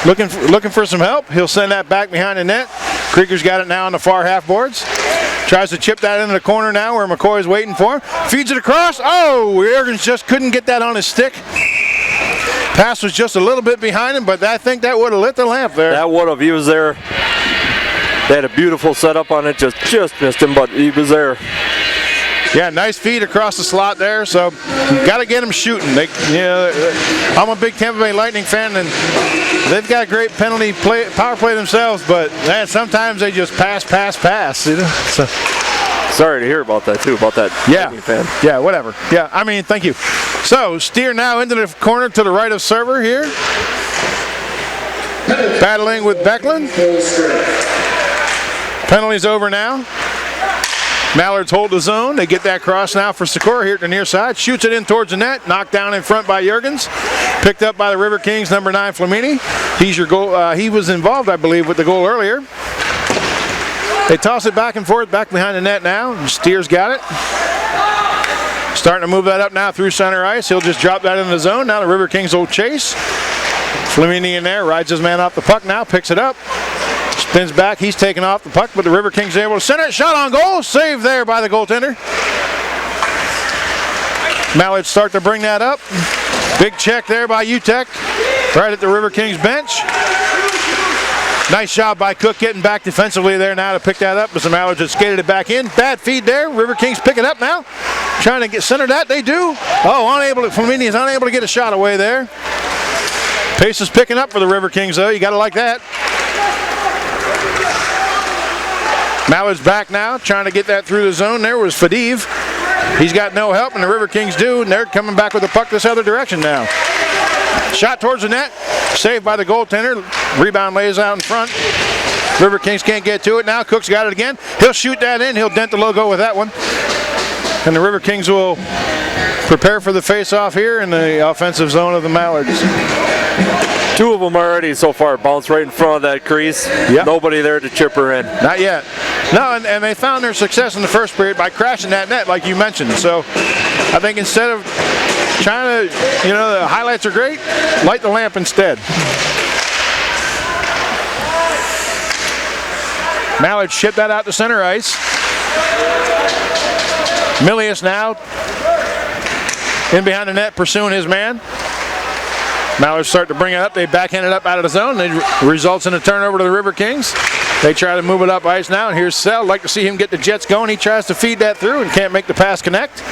Looking for some help. He'll send that back behind the net. Krieger's got it now on the far half boards. Tries to chip that into the corner now where McCoy's waiting for him. Feeds it across. Oh, Juergens just couldn't get that on his stick. Pass was just a little bit behind him, but I think that would have lit the lamp there. That would have. He was there. They had a beautiful setup on it. Just missed him, but he was there. Yeah, nice feed across the slot there, so got to get him shooting. I'm a big Tampa Bay Lightning fan, and they've got great power play themselves, but man, sometimes they just pass. So. Sorry to hear about that, too, about that Lightning fan. Yeah, whatever. Yeah, I mean, thank you. So, Steer now into the corner to the right of Server here. Battling with Becklin. Penalty's over now. Mallards hold the zone. They get that cross now for Sikora here at the near side. Shoots it in towards the net. Knocked down in front by Jurgens. Picked up by the River Kings, number 9, Flamini. He's your goal. He was involved, I believe, with the goal earlier. They toss it back and forth, back behind the net now. Steers got it. Starting to move that up now through center ice. He'll just drop that in the zone. Now the River Kings will chase. Flamini in there, rides his man off the puck now, picks it up. Spins back, he's taken off the puck, but the River Kings are able to center it. Shot on goal, saved there by the goaltender. Mallards start to bring that up. Big check there by UTEC, right at the River Kings bench. Nice job by Cook getting back defensively there now to pick that up, as the Mallards had skated it back in. Bad feed there, River Kings pick it up now. Trying to get centered that, they do. Oh, Flamini is unable to get a shot away there. Pace is picking up for the River Kings though, you gotta like that. Mallards back now, trying to get that through the zone. There was Fadiv. He's got no help, and the River Kings do, and they're coming back with the puck this other direction now. Shot towards the net, saved by the goaltender. Rebound lays out in front. River Kings can't get to it now. Cook's got it again. He'll shoot that in. He'll dent the logo with that one. And the River Kings will prepare for the face-off here in the offensive zone of the Mallards. 2 of them already so far bounced right in front of that crease. Yep. Nobody there to chip her in. Not yet. No, and they found their success in the first period by crashing that net like you mentioned. So I think instead of trying to, the highlights are great, light the lamp instead. Mallard shipped that out to center ice. Milius now in behind the net pursuing his man. Mallards start to bring it up. They backhand it up out of the zone. It results in a turnover to the River Kings. They try to move it up ice now, and here's Sell. Like to see him get the Jets going. He tries to feed that through and can't make the pass connect.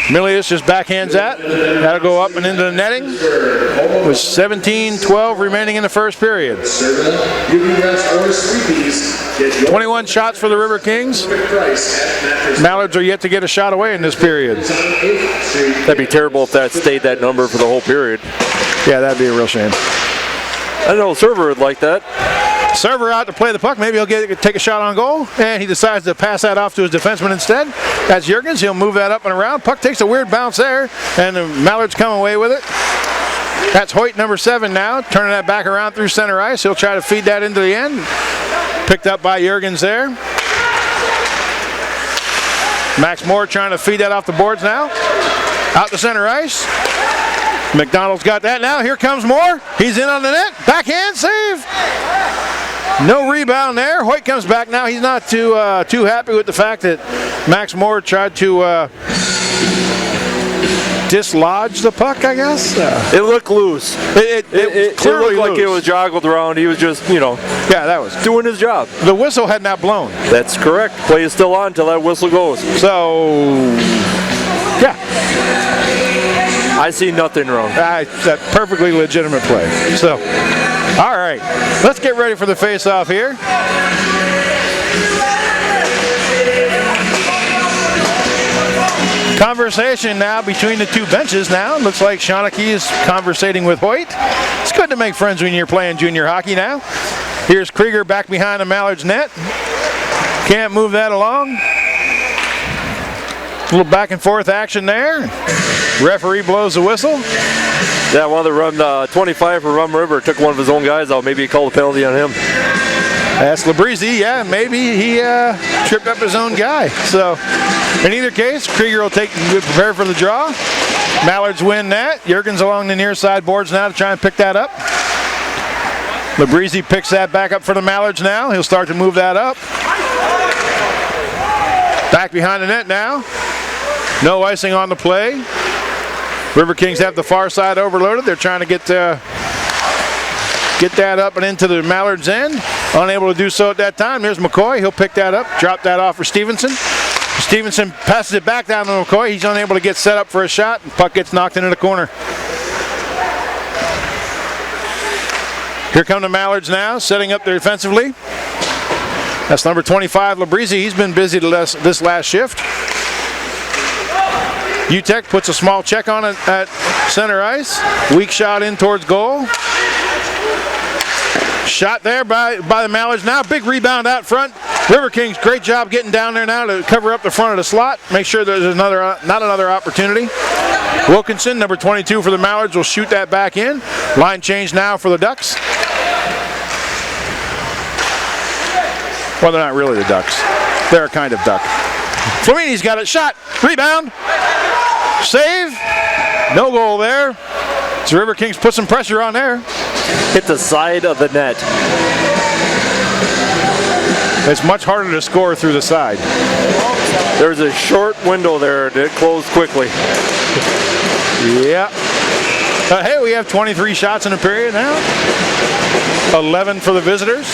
Milius just backhands that. That'll go up and into the netting. With 17-12 remaining in the first period. 21 shots for the River Kings. Mallards are yet to get a shot away in this period. That'd be terrible if that stayed that number for the whole period. Yeah, that'd be a real shame. I know Server would like that. Server out to play the puck. Maybe he'll take a shot on goal, and he decides to pass that off to his defenseman instead. That's Jurgens. He'll move that up and around. Puck takes a weird bounce there, and the Mallards come away with it. That's Hoyt, number 7 now, turning that back around through center ice. He'll try to feed that into the end. Picked up by Jurgens there. Max Moore trying to feed that off the boards now. Out to center ice. McDonald's got that now. Here comes Moore. He's in on the net. Backhand save. No rebound there. Hoyt comes back now. He's not too happy with the fact that Max Moore tried to dislodge the puck, I guess. It looked loose. It clearly looked like loose. it was joggled around. He was just, Yeah, that was. doing his job. The whistle had not blown. That's correct. Play is still on until that whistle goes. So, yeah. I see nothing wrong. That perfectly legitimate play. So, all right. Let's get ready for the face-off here. Conversation now between the two benches now. Looks like Shawnee is conversating with Hoyt. It's good to make friends when you're playing junior hockey now. Here's Krieger back behind the Mallards net. Can't move that along. A little back and forth action there. Referee blows the whistle. Yeah, one of the run 25 for Rum River took one of his own guys out. Maybe he called a penalty on him. That's Labrizzi. Yeah, maybe he tripped up his own guy. So, in either case, Krieger will prepare for the draw. Mallards win that. Jurgens along the near side boards now to try and pick that up. Labrizzi picks that back up for the Mallards now. He'll start to move that up. Back behind the net now. No icing on the play. River Kings have the far side overloaded. They're trying to get that up and into the Mallards' end. Unable to do so at that time. Here's McCoy. He'll pick that up, drop that off for Stevenson. Stevenson passes it back down to McCoy. He's unable to get set up for a shot. And puck gets knocked into the corner. Here come the Mallards now, setting up there defensively. That's number 25, Labrizzi. He's been busy this last shift. UTEC puts a small check on it at center ice. Weak shot in towards goal. Shot there by the Mallards. Now big rebound out front. Riverkings, great job getting down there now to cover up the front of the slot. Make sure there's not another opportunity. Wilkinson, number 22 for the Mallards, will shoot that back in. Line change now for the Ducks. Well, they're not really the Ducks. They're a kind of duck. Flamini's got it. Shot. Rebound. Save. No goal there. So Riverkings put some pressure on there. Hit the side of the net. It's much harder to score through the side. There's a short window there that closed quickly. Yeah. Hey, we have 23 shots in a period now. 11 for the visitors.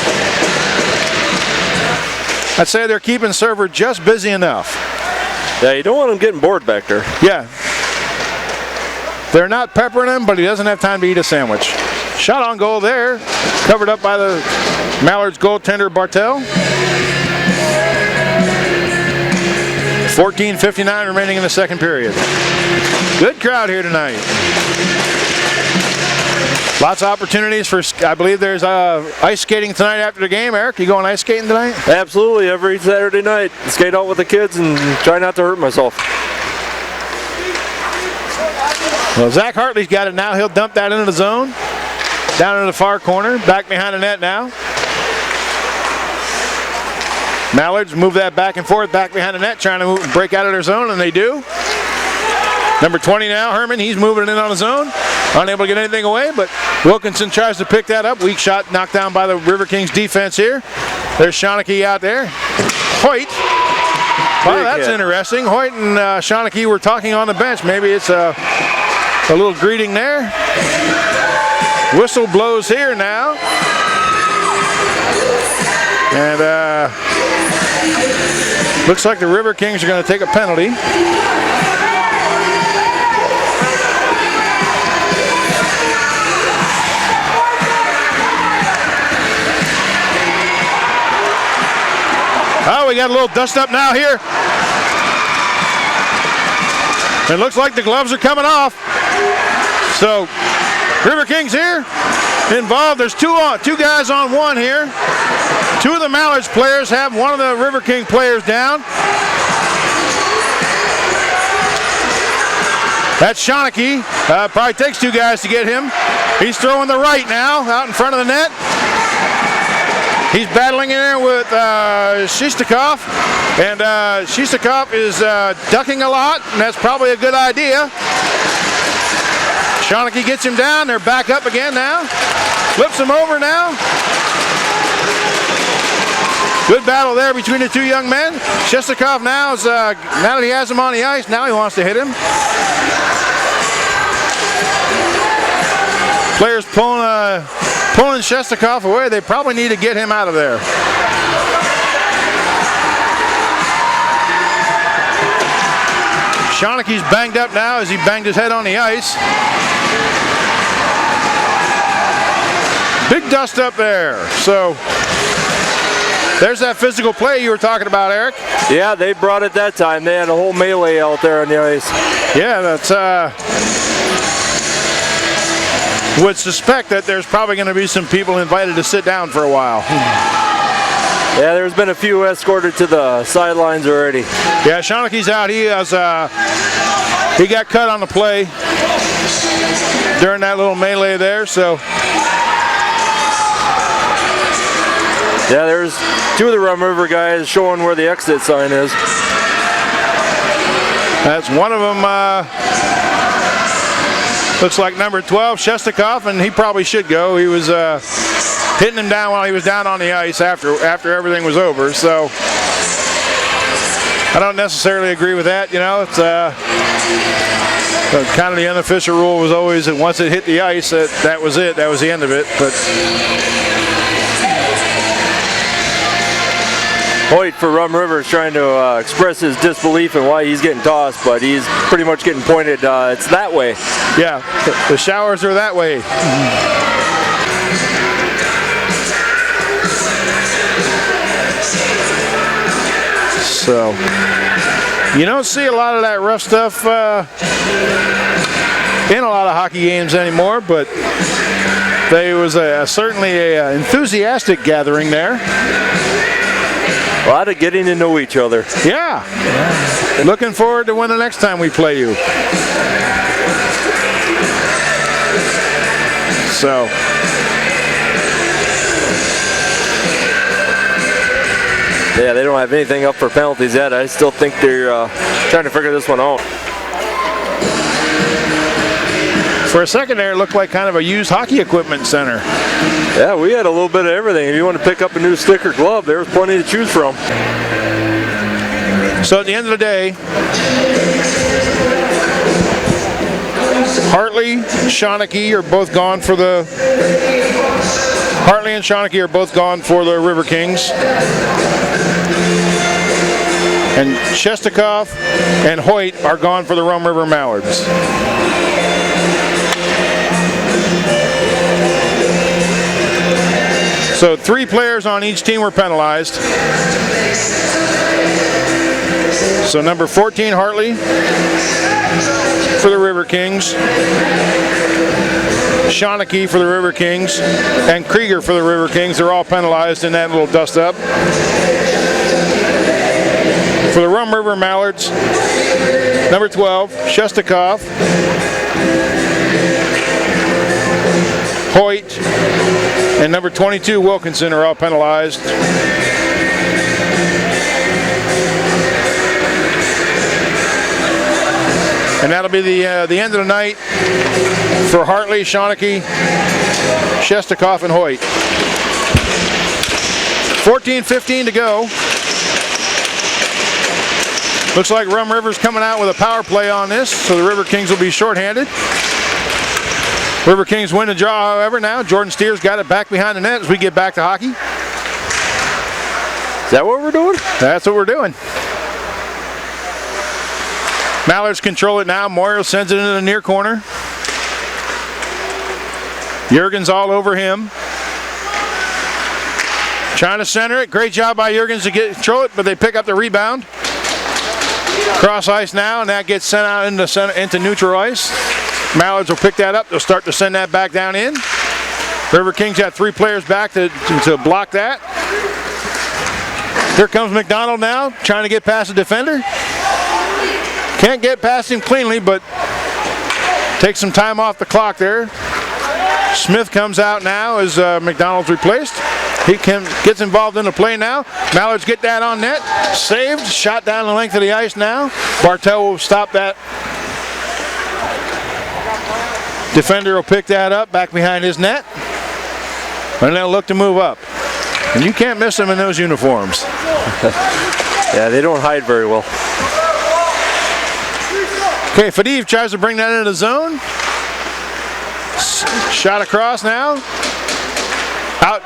I'd say they're keeping server just busy enough. Yeah, you don't want him getting bored back there. Yeah. They're not peppering him, but he doesn't have time to eat a sandwich. Shot on goal there. Covered up by the Mallards goaltender Bartel. 14:59 remaining in the second period. Good crowd here tonight. Lots of opportunities for, I believe there's ice skating tonight after the game. Eric, you going ice skating tonight? Absolutely, every Saturday night. Skate out with the kids and try not to hurt myself. Well, Zach Hartley's got it now. He'll dump that into the zone. Down into the far corner. Back behind the net now. Mallards move that back and forth, back behind the net, trying to break out of their zone, and they do. Number 20 now, Herman, he's moving it in on his own. Unable to get anything away, but Wilkinson tries to pick that up. Weak shot knocked down by the Riverkings defense here. There's Shawnee out there. Hoyt. Wow, that's interesting. Hoyt and Shawnee were talking on the bench. Maybe it's a little greeting there. Whistle blows here now. And looks like the Riverkings are going to take a penalty. Oh, we got a little dust up now here. It looks like the gloves are coming off. So, Riverkings here involved. There's two guys on one here. Two of the Mallards players have one of the Riverking players down. That's Shawnee. Probably takes two guys to get him. He's throwing the right now, out in front of the net. He's battling in there with Shestakov, and Shestakov is ducking a lot, and that's probably a good idea. Shawnee gets him down. They're back up again now. Flips him over now. Good battle there between the two young men. Shestakov now is now that he has him on the ice, now he wants to hit him. Players pulling Shestakov away. They probably need to get him out of there. Shaughne's banged up now as he banged his head on the ice. Big dust up there. So there's that physical play you were talking about, Eric. Yeah, they brought it that time. They had a whole melee out there on the ice. Yeah, that's would suspect that there's probably going to be some people invited to sit down for a while. Yeah, there's been a few escorted to the sidelines already. Yeah, Shaughne's out. He has he got cut on the play during that little melee there. So yeah, there's two of the Rum River guys showing where the exit sign is. That's one of them. Looks like number 12, Shestakov, and he probably should go. He was hitting him down while he was down on the ice after everything was over. So I don't necessarily agree with that. You know, it's kind of the unofficial rule was always that once it hit the ice, that was it. That was the end of it. But Hoyt for Rum River is trying to express his disbelief in why he's getting tossed, but he's pretty much getting pointed, it's that way. Yeah, the showers are that way. So, you don't see a lot of that rough stuff in a lot of hockey games anymore, but there was certainly an enthusiastic gathering there. A lot of getting to know each other. Yeah. Looking forward to when the next time we play you. So. Yeah, they don't have anything up for penalties yet. I still think they're trying to figure this one out. For a second there, it looked like kind of a used hockey equipment center. Yeah, we had a little bit of everything. If you want to pick up a new stick or glove, there was plenty to choose from. So at the end of the day, Hartley, Shawnee are both gone for the Riverkings. And Shestakov and Hoyt are gone for the Rum River Mallards. So 3 players on each team were penalized. So number 14, Hartley for the Riverkings, Shawnee for the Riverkings, and Krieger for the Riverkings. They're all penalized in that little dust-up. For the Rum River Mallards, number 12, Shestakov, Hoyt, and number 22, Wilkinson, are all penalized. And that'll be the end of the night for Hartley, Shawnee, Shestakov, and Hoyt. 14:15 to go. Looks like Rum River's coming out with a power play on this, so the Riverkings will be shorthanded. Riverkings win the draw, however, now. Jordan Steers got it back behind the net as we get back to hockey. Is that what we're doing? That's what we're doing. Mallards control it now. Moyer sends it into the near corner. Jurgens all over him. Trying to center it. Great job by Jurgens to control it, but they pick up the rebound. Cross ice now, and that gets sent out into neutral ice. Mallards will pick that up. They'll start to send that back down in. Riverkings got 3 players back to block that. Here comes McDonald now, trying to get past the defender. Can't get past him cleanly, but takes some time off the clock there. Smith comes out now as McDonald's replaced. He gets involved in the play now. Mallards get that on net. Saved. Shot down the length of the ice now. Bartel will stop that. Defender will pick that up back behind his net. And they'll look to move up. And you can't miss them in those uniforms. Yeah, they don't hide very well. Okay, Fadiv tries to bring that into the zone. Shot across now.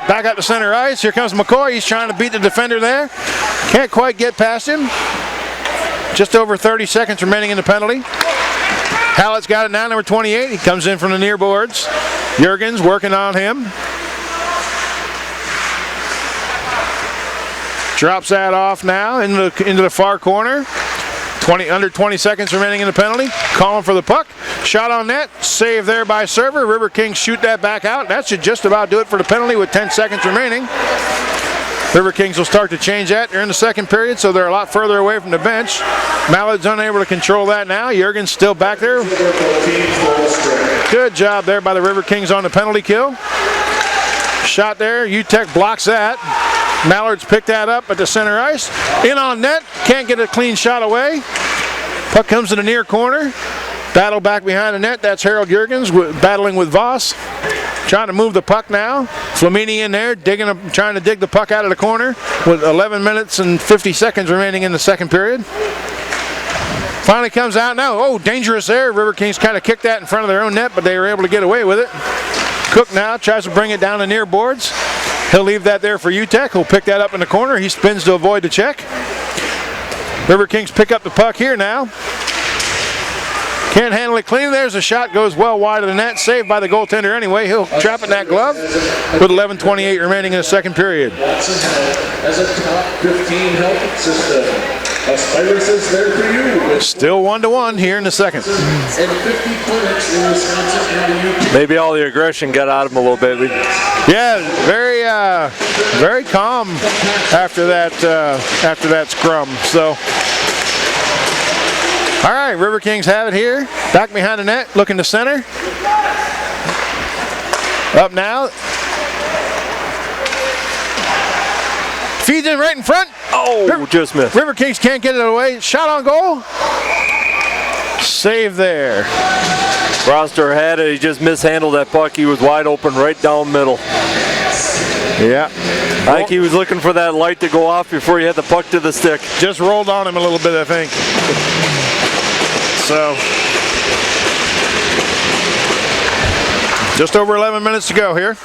Back out to center ice. Here comes McCoy. He's trying to beat the defender there. Can't quite get past him. Just over 30 seconds remaining in the penalty. Hallett's got it now, number 28. He comes in from the near boards. Jurgens working on him. Drops that off now into the far corner. Under 20 seconds remaining in the penalty. Calling for the puck. Shot on net. Save there by server. Riverkings shoot that back out. That should just about do it for the penalty with 10 seconds remaining. Riverkings will start to change that. They're in the second period, so they're a lot further away from the bench. Mallard's unable to control that now. Jurgens still back there. Good job there by the Riverkings on the penalty kill. Shot there. UTEC blocks that. Mallards pick that up at the center ice. In on net. Can't get a clean shot away. Puck comes to the near corner. Battle back behind the net. That's Harold Jurgens battling with Voss. Trying to move the puck now. Flamini in there, trying to dig the puck out of the corner with 11 minutes and 50 seconds remaining in the second period. Finally comes out now. Oh, dangerous there. Riverkings kind of kicked that in front of their own net, but they were able to get away with it. Cook now tries to bring it down the near boards. He'll leave that there for UTEC. He'll pick that up in the corner. He spins to avoid the check. Riverkings pick up the puck here now. Can't handle it clean. There's a shot, goes well wide of the net. Saved by the goaltender anyway. He'll trap it in that glove with 11:28 remaining in the second period. As a top 15 help system. Aspirus is there for you. With Still 1-1 here in the second. and 50 clinics in Wisconsin and the UP. Maybe all the aggression got out of him a little bit. Yeah, very calm after that scrum. So, all right, River Kings have it here. Back behind the net, looking to center. Up now. Feeds in right in front. Oh, just missed. River Kings can't get it away. Shot on goal. Save there. Roster had it. He just mishandled that puck. He was wide open right down middle. Yeah. I think he was looking for that light to go off before he had the puck to the stick. Just rolled on him a little bit, I think. So, just over 11 minutes to go here.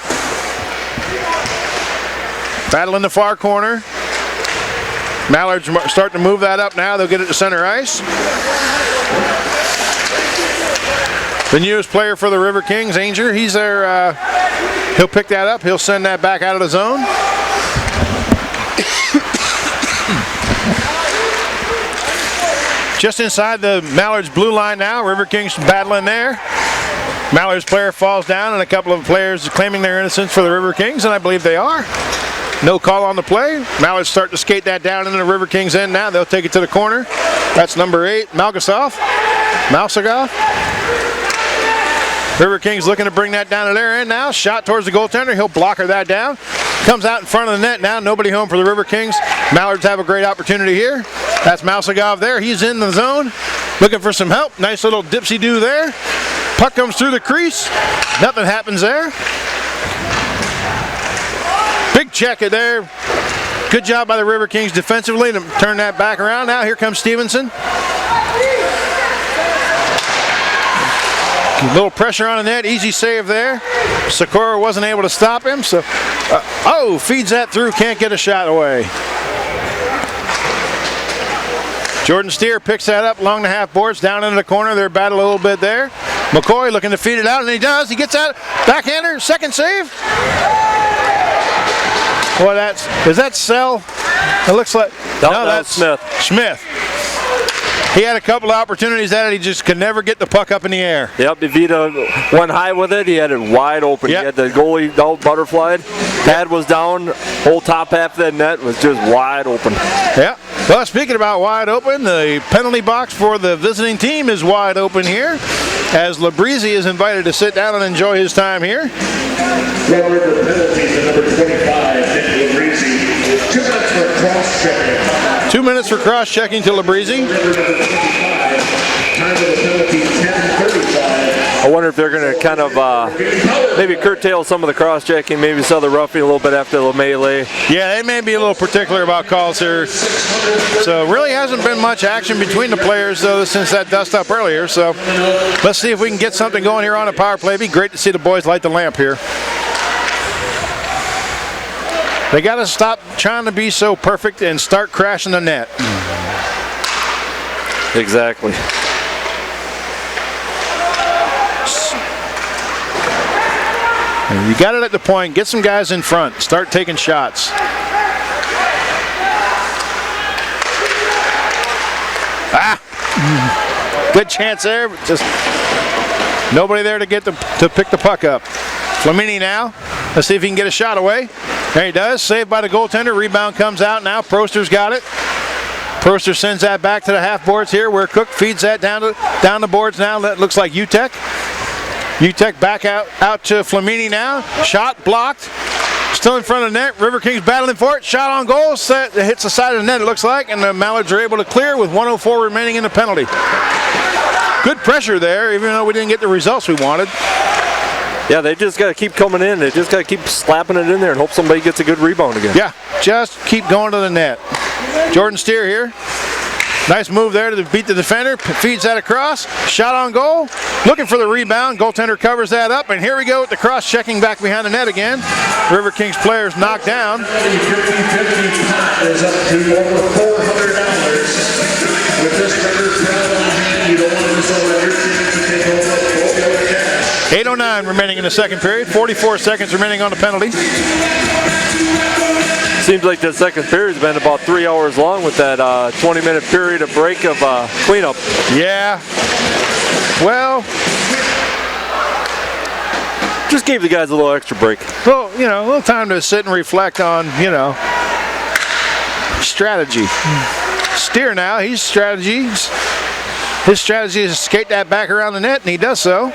Battle in the far corner. Mallard's starting to move that up now. They'll get it to center ice. The newest player for the River Kings, Ainger, he's there. He'll pick that up. He'll send that back out of the zone. Just inside the Mallard's blue line now. River Kings battling there. Mallard's player falls down, and a couple of players claiming their innocence for the River Kings, and I believe they are. No call on the play. Mallard's start to skate that down into the River Kings end now. They'll take it to the corner. That's number 8, Malgasoff. River Kings looking to bring that down to their end now. Shot towards the goaltender. He'll blocker that down. Comes out in front of the net now. Nobody home for the River Kings. Mallards have a great opportunity here. That's Malsagov there. He's in the zone. Looking for some help. Nice little dipsy-do there. Puck comes through the crease. Nothing happens there. Big check it there. Good job by the River Kings defensively to turn that back around. Now here comes Stevenson. A little pressure on the net. Easy save there. Sikora wasn't able to stop him. So, feeds that through. Can't get a shot away. Jordan Steer picks that up along the half boards, down into the corner. They're battle a little bit there. McCoy looking to feed it out, and he does. He gets out. Backhander, second save. Boy, is that Sell? It looks like. No, that's Smith. He had a couple of opportunities at it. He just could never get the puck up in the air. Yep, Evita went high with it. He had it wide open. Yep. He had the goalie out butterflied. Pad was down. Whole top half of that net was just wide open. Yeah. Well, speaking about wide open, the penalty box for the visiting team is wide open here, as Labrizzi is invited to sit down and enjoy his time here. Red River penalties to number 25, Nick Labrizzi. 2 minutes for cross-checking. 2 minutes for cross-checking to Labrizzi. Red River 25, time of the penalty 10:35. I wonder if they're going to kind of maybe curtail some of the cross-checking, maybe sell the roughing a little bit after the melee. Yeah, they may be a little particular about calls here. So really hasn't been much action between the players though since that dust up earlier. So let's see if we can get something going here on the power play. It'd be great to see the boys light the lamp here. They got to stop trying to be so perfect and start crashing the net. Exactly. You got it at the point. Get some guys in front. Start taking shots. Good chance there. But just nobody there to pick the puck up. Flamini now. Let's see if he can get a shot away. There he does. Saved by the goaltender. Rebound comes out now. Proster's got it. Proster sends that back to the half boards here, where Cook feeds that down the boards now. That looks like Utek. Utek back out to Flamini now. Shot blocked. Still in front of the net. River Kings battling for it. Shot on goal. Set. It hits the side of the net, it looks like, and the Mallards are able to clear with 1:04 remaining in the penalty. Good pressure there, even though we didn't get the results we wanted. Yeah, they just got to keep coming in. They just got to keep slapping it in there and hope somebody gets a good rebound again. Yeah, just keep going to the net. Jordan Steer here. Nice move there to beat the defender. Feeds that across. Shot on goal. Looking for the rebound. Goaltender covers that up. And here we go with the cross-checking back behind the net again. River Kings players knocked down. The 50-50 pot is up to over $400. With this record crowd on hand, you don't want to miss out on your chance to take home a boatload of cash. 8:09 remaining in the second period. 44 seconds remaining on the penalty. Seems like the second period's been about 3 hours long with that 20-minute period of break of cleanup. Yeah. Well, just gave the guys a little extra break. well, you know, a little time to sit and reflect on, you know, strategy. Steer now, his strategy is to skate that back around the net, and he does so.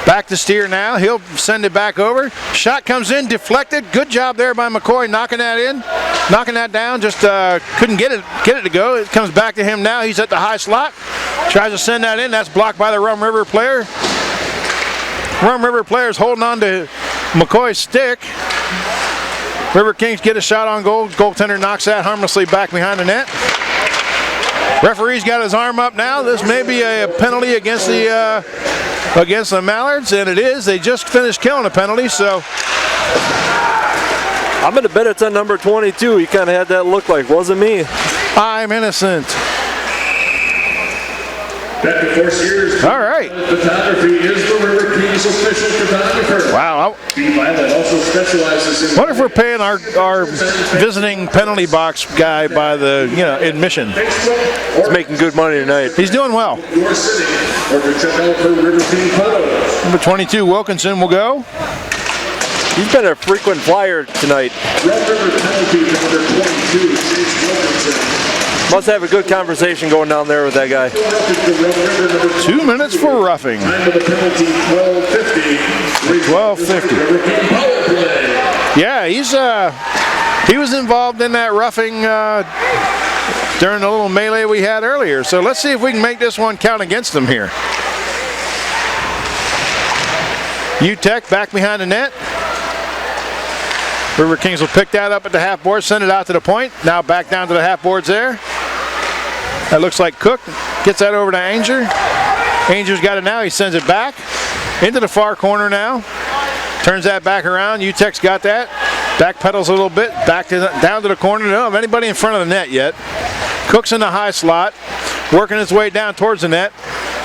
Back to Steer now, he'll send it back over. Shot comes in, deflected. Good job there by McCoy knocking that in, knocking that down. Just couldn't get it to go. It comes back to him now. He's at the high slot. Tries to send that in. That's blocked by the Rum River player. Rum River player's holding on to McCoy's stick. Riverkings get a shot on goal. Goaltender knocks that harmlessly back behind the net. Referee's got his arm up now. This may be a penalty against the Mallards, and it is. They just finished killing a penalty, so. I'm going to bet it's on number 22. He kind of had that look like, wasn't me. I'm innocent. Back to 4 years. All right. Photography is the Riverkings official photographer. Wow. Violet also specializes in. What if we're paying our visiting penalty box guy by the admission? He's making good money tonight. He's doing well. Your city, or to check out her Riverking photos. Number 22 Wilkinson will go. He's been a frequent flyer tonight. Red River penalty to number 22, Chase Wilkinson. Must have a good conversation going down there with that guy. 2 minutes for roughing. Time of the penalty, 12:50. 12:50. Yeah, he was involved in that roughing during the little melee we had earlier. So let's see if we can make this one count against them here. UTEC back behind the net. Riverkings will pick that up at the half board, send it out to the point. Now back down to the half boards there. That looks like Cook. Gets that over to Ainger. Ainger's got it now. He sends it back into the far corner now. Turns that back around. UTEC's got that. Back pedals a little bit. Back down to the corner. Don't have anybody in front of the net yet. Cook's in the high slot. Working his way down towards the net.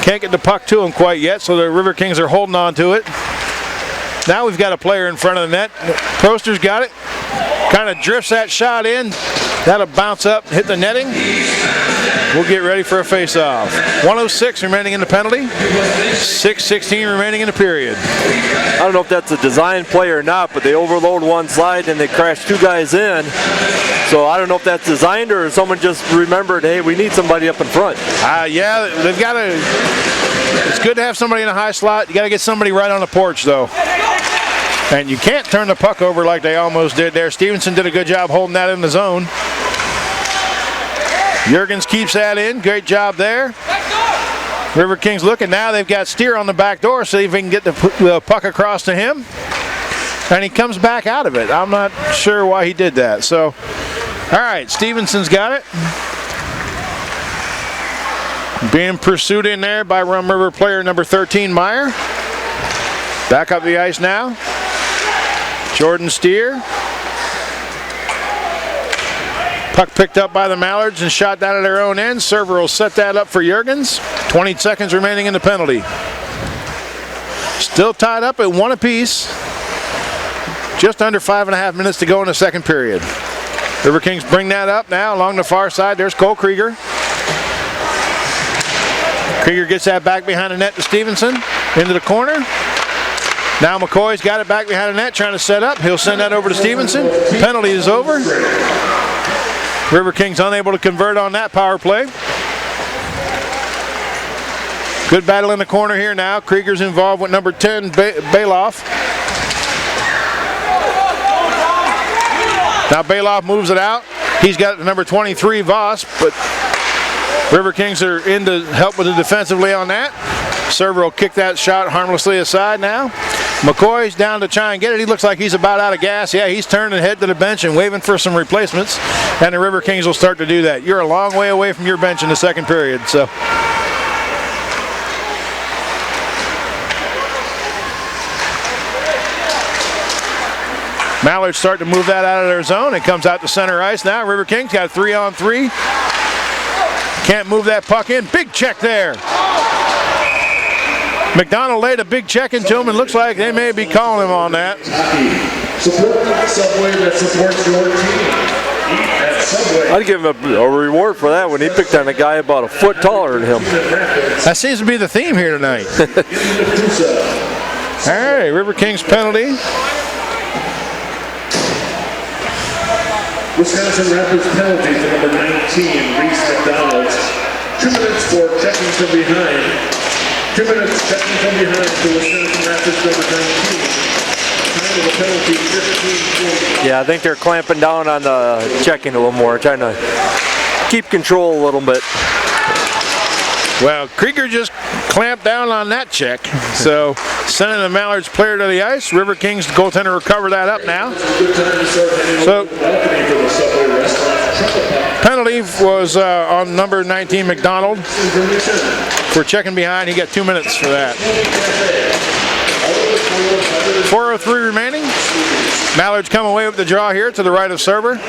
Can't get the puck to him quite yet, so the Riverkings are holding on to it. Now we've got a player in front of the net. Proster's got it. Kind of drifts that shot in. That'll bounce up, hit the netting. We'll get ready for a face-off. 1:06 remaining in the penalty. 6:16 remaining in the period. I don't know if that's a design play or not, but they overload one side and they crash 2 guys in. So I don't know if that's designed or someone just remembered, hey, we need somebody up in front. Yeah, they've got to. It's good to have somebody in a high slot. You got to get somebody right on the porch, though. And you can't turn the puck over like they almost did there. Stevenson did a good job holding that in the zone. Jurgens keeps that in. Great job there. Riverkings looking now. They've got Steer on the back door, so if they can get the puck across to him. And he comes back out of it. I'm not sure why he did that. So, all right, Stevenson's got it. Being pursued in there by Rum River player number 13, Meyer. Back up the ice now. Jordan Steer. Puck picked up by the Mallards and shot down at their own end. Server will set that up for Jurgens. 20 seconds remaining in the penalty. Still tied up at 1 apiece. Just under 5.5 minutes to go in the second period. Riverkings bring that up now along the far side. There's Cole Krieger. Krieger gets that back behind the net to Stevenson. Into the corner. Now McCoy's got it back behind the net trying to set up. He'll send that over to Stevenson. Penalty is over. Riverkings unable to convert on that power play. Good battle in the corner here now. Krieger's involved with number 10, Bailoff. Now Bailoff moves it out. He's got number 23, Voss, but Riverkings are in to help with the defensively on that. Server will kick that shot harmlessly aside now. McCoy's down to try and get it. He looks like he's about out of gas. Yeah, he's turning to head to the bench and waving for some replacements. And the Riverkings will start to do that. You're a long way away from your bench in the second period. So Mallards start to move that out of their zone. It comes out to center ice now. Riverkings got a 3-on-3. Can't move that puck in. Big check there. McDonald laid a big check into him and looks like they may be calling him on that. Support Subway that supports your team. Eat at Subway. I'd give him a reward for that when he picked on a guy about a foot taller than him. That seems to be the theme here tonight. All right, Riverkings penalty. Wisconsin Rapids penalty for number 19, Reese McDonald. 2 minutes for checking from behind. 2 minutes checking from behind to Wisconsin Rapids number 19. Time of the penalty, 15:40. Yeah, I think they're clamping down on the checking a little more, trying to keep control a little bit. Well, Krieger just clamped down on that check. So sending the Mallards player to the ice. Riverkings goaltender recovered that up now. Good time to start heading So- over to the balcony for the Subway restaurant. Trumpet pop Penalty was on number 19 McDonald information. for checking behind. He got 2 minutes for that. 4:03 remaining. Mallards come away with the draw here to the right of server.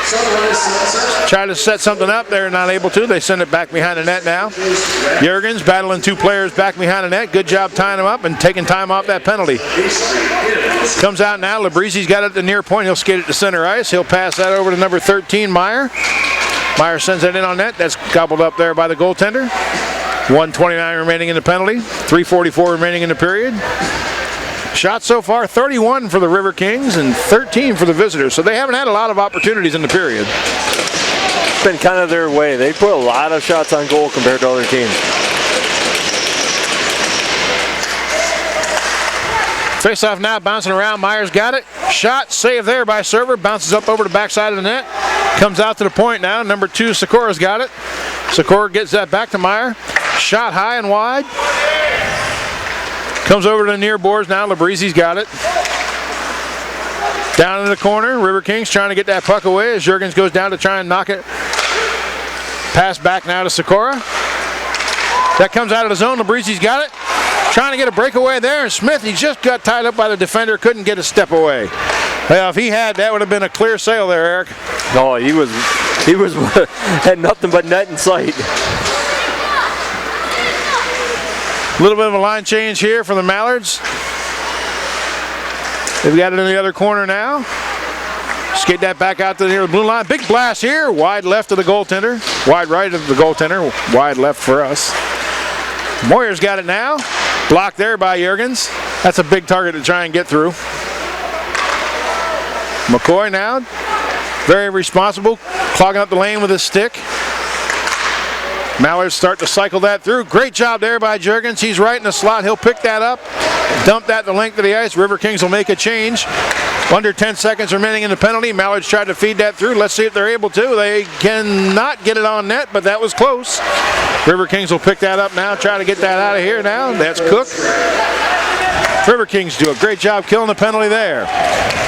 Sunrise Sunset. Try to set something up. They're not able to. They send it back behind the net now. Jurgens battling 2 players back behind the net. Good job tying them up and taking time off that penalty. Comes out now. Labreezi's got it at the near point. He'll skate it to center ice. He'll pass that over to number 13, Meyer. Meyer sends that in on net. That's gobbled up there by the goaltender. 1:29 remaining in the penalty. 3:44 remaining in the period. Shots so far, 31 for the Riverkings and 13 for the visitors. So they haven't had a lot of opportunities in the period. It's been kind of their way. They put a lot of shots on goal compared to other teams. Face-off now, bouncing around. Myers got it. Shot, save there by server. Bounces up over the backside of the net. Comes out to the point now. Number 2, Sikora's got it. Sikora gets that back to Meyer. Shot high and wide. Comes over to the near boards now. Labreezi's got it. Down in the corner. Riverkings trying to get that puck away as Jurgens goes down to try and knock it. Pass back now to Sikora. That comes out of the zone. Labreezi's got it. Trying to get a breakaway there, and Smith, he just got tied up by the defender, couldn't get a step away. Well, if he had, that would have been a clear sail there, Eric. No, he was had nothing but net in sight. A little bit of a line change here for the Mallards. They've got it in the other corner now. Skate that back out to the near the blue line. Big blast here, wide left of the goaltender. Wide right of the goaltender, wide left for us. Moyer's got it now. Blocked there by Jurgens. That's a big target to try and get through. McCoy now, very responsible, clogging up the lane with his stick. Mallards start to cycle that through. Great job there by Jurgens. He's right in the slot. He'll pick that up, dump that the length of the ice. Riverkings will make a change. Under 10 seconds remaining in the penalty. Mallards tried to feed that through. Let's see if they're able to. They cannot get it on net, but that was close. Riverkings will pick that up now, try to get that out of here now. That's Cook. Riverkings do a great job killing the penalty there.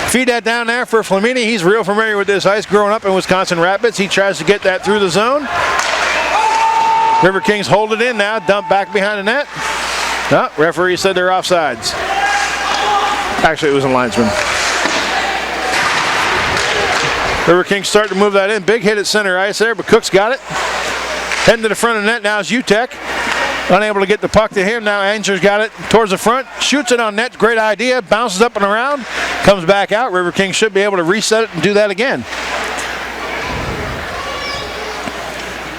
Feed that down there for Flamini. He's real familiar with this ice, growing up in Wisconsin Rapids. He tries to get that through the zone. Riverkings hold it in now, dump back behind the net. Oh, referee said they're offsides. Actually, it was a linesman. Riverkings start to move that in. Big hit at center ice there, but Cook's got it. Heading to the front of the net now is Utek. Unable to get the puck to him. Now Anger's got it towards the front. Shoots it on net. Great idea. Bounces up and around. Comes back out. Riverkings should be able to reset it and do that again.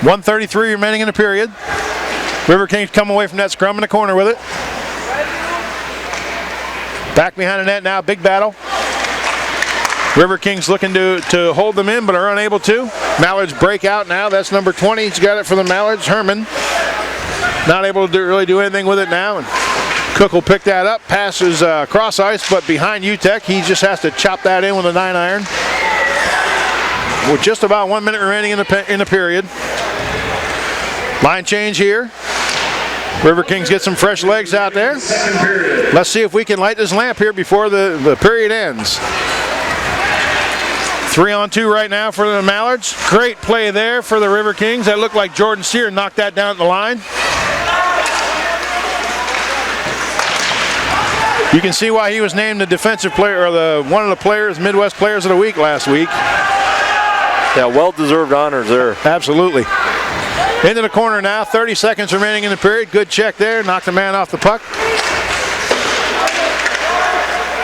1:33 remaining in the period. Riverkings come away from that scrum in the corner with it. Back behind the net now. Big battle. Riverkings looking to hold them in, but are unable to. Mallards break out now. That's number 20. He's got it for the Mallards. Herman not able to really do anything with it now. And Cook will pick that up. Passes cross ice, but behind Utek. He just has to chop that in with a 9-iron. With just about 1 minute remaining in the period. Line change here. Riverkings get some fresh legs out there. Let's see if we can light this lamp here before the period ends. 3-on-2 right now for the Mallards. Great play there for the Riverkings. That looked like Jordan Sear knocked that down at the line. You can see why he was named the defensive player, or one of the players, Midwest Players of the Week last week. Yeah, well-deserved honors there. Absolutely. Into the corner now, 30 seconds remaining in the period. Good check there, knocked the man off the puck.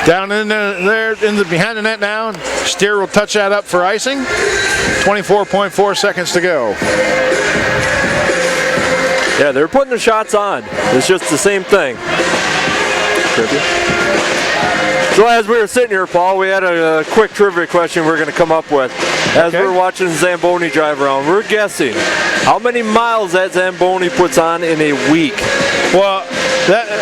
Down in there, behind the net now. Steer will touch that up for icing. 24.4 seconds to go. Yeah, they're putting the shots on. It's just the same thing. So as we were sitting here, Paul, we had a quick trivia question we're going to come up with. As we're watching Zamboni drive around, we're guessing how many miles that Zamboni puts on in a week. Well,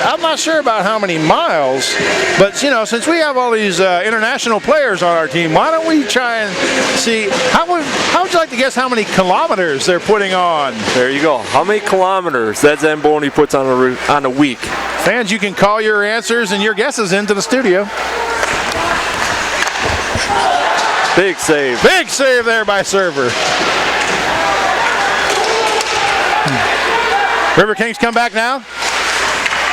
I'm not sure about how many miles, but you know, since we have all these international players on our team, why don't we try and see, how would you like to guess how many kilometers they're putting on? There you go. How many kilometers that Zamboni puts on a week? Fans, you can call your answers and your guesses into the studio. Big save. Big save there by Server. Riverkings come back now.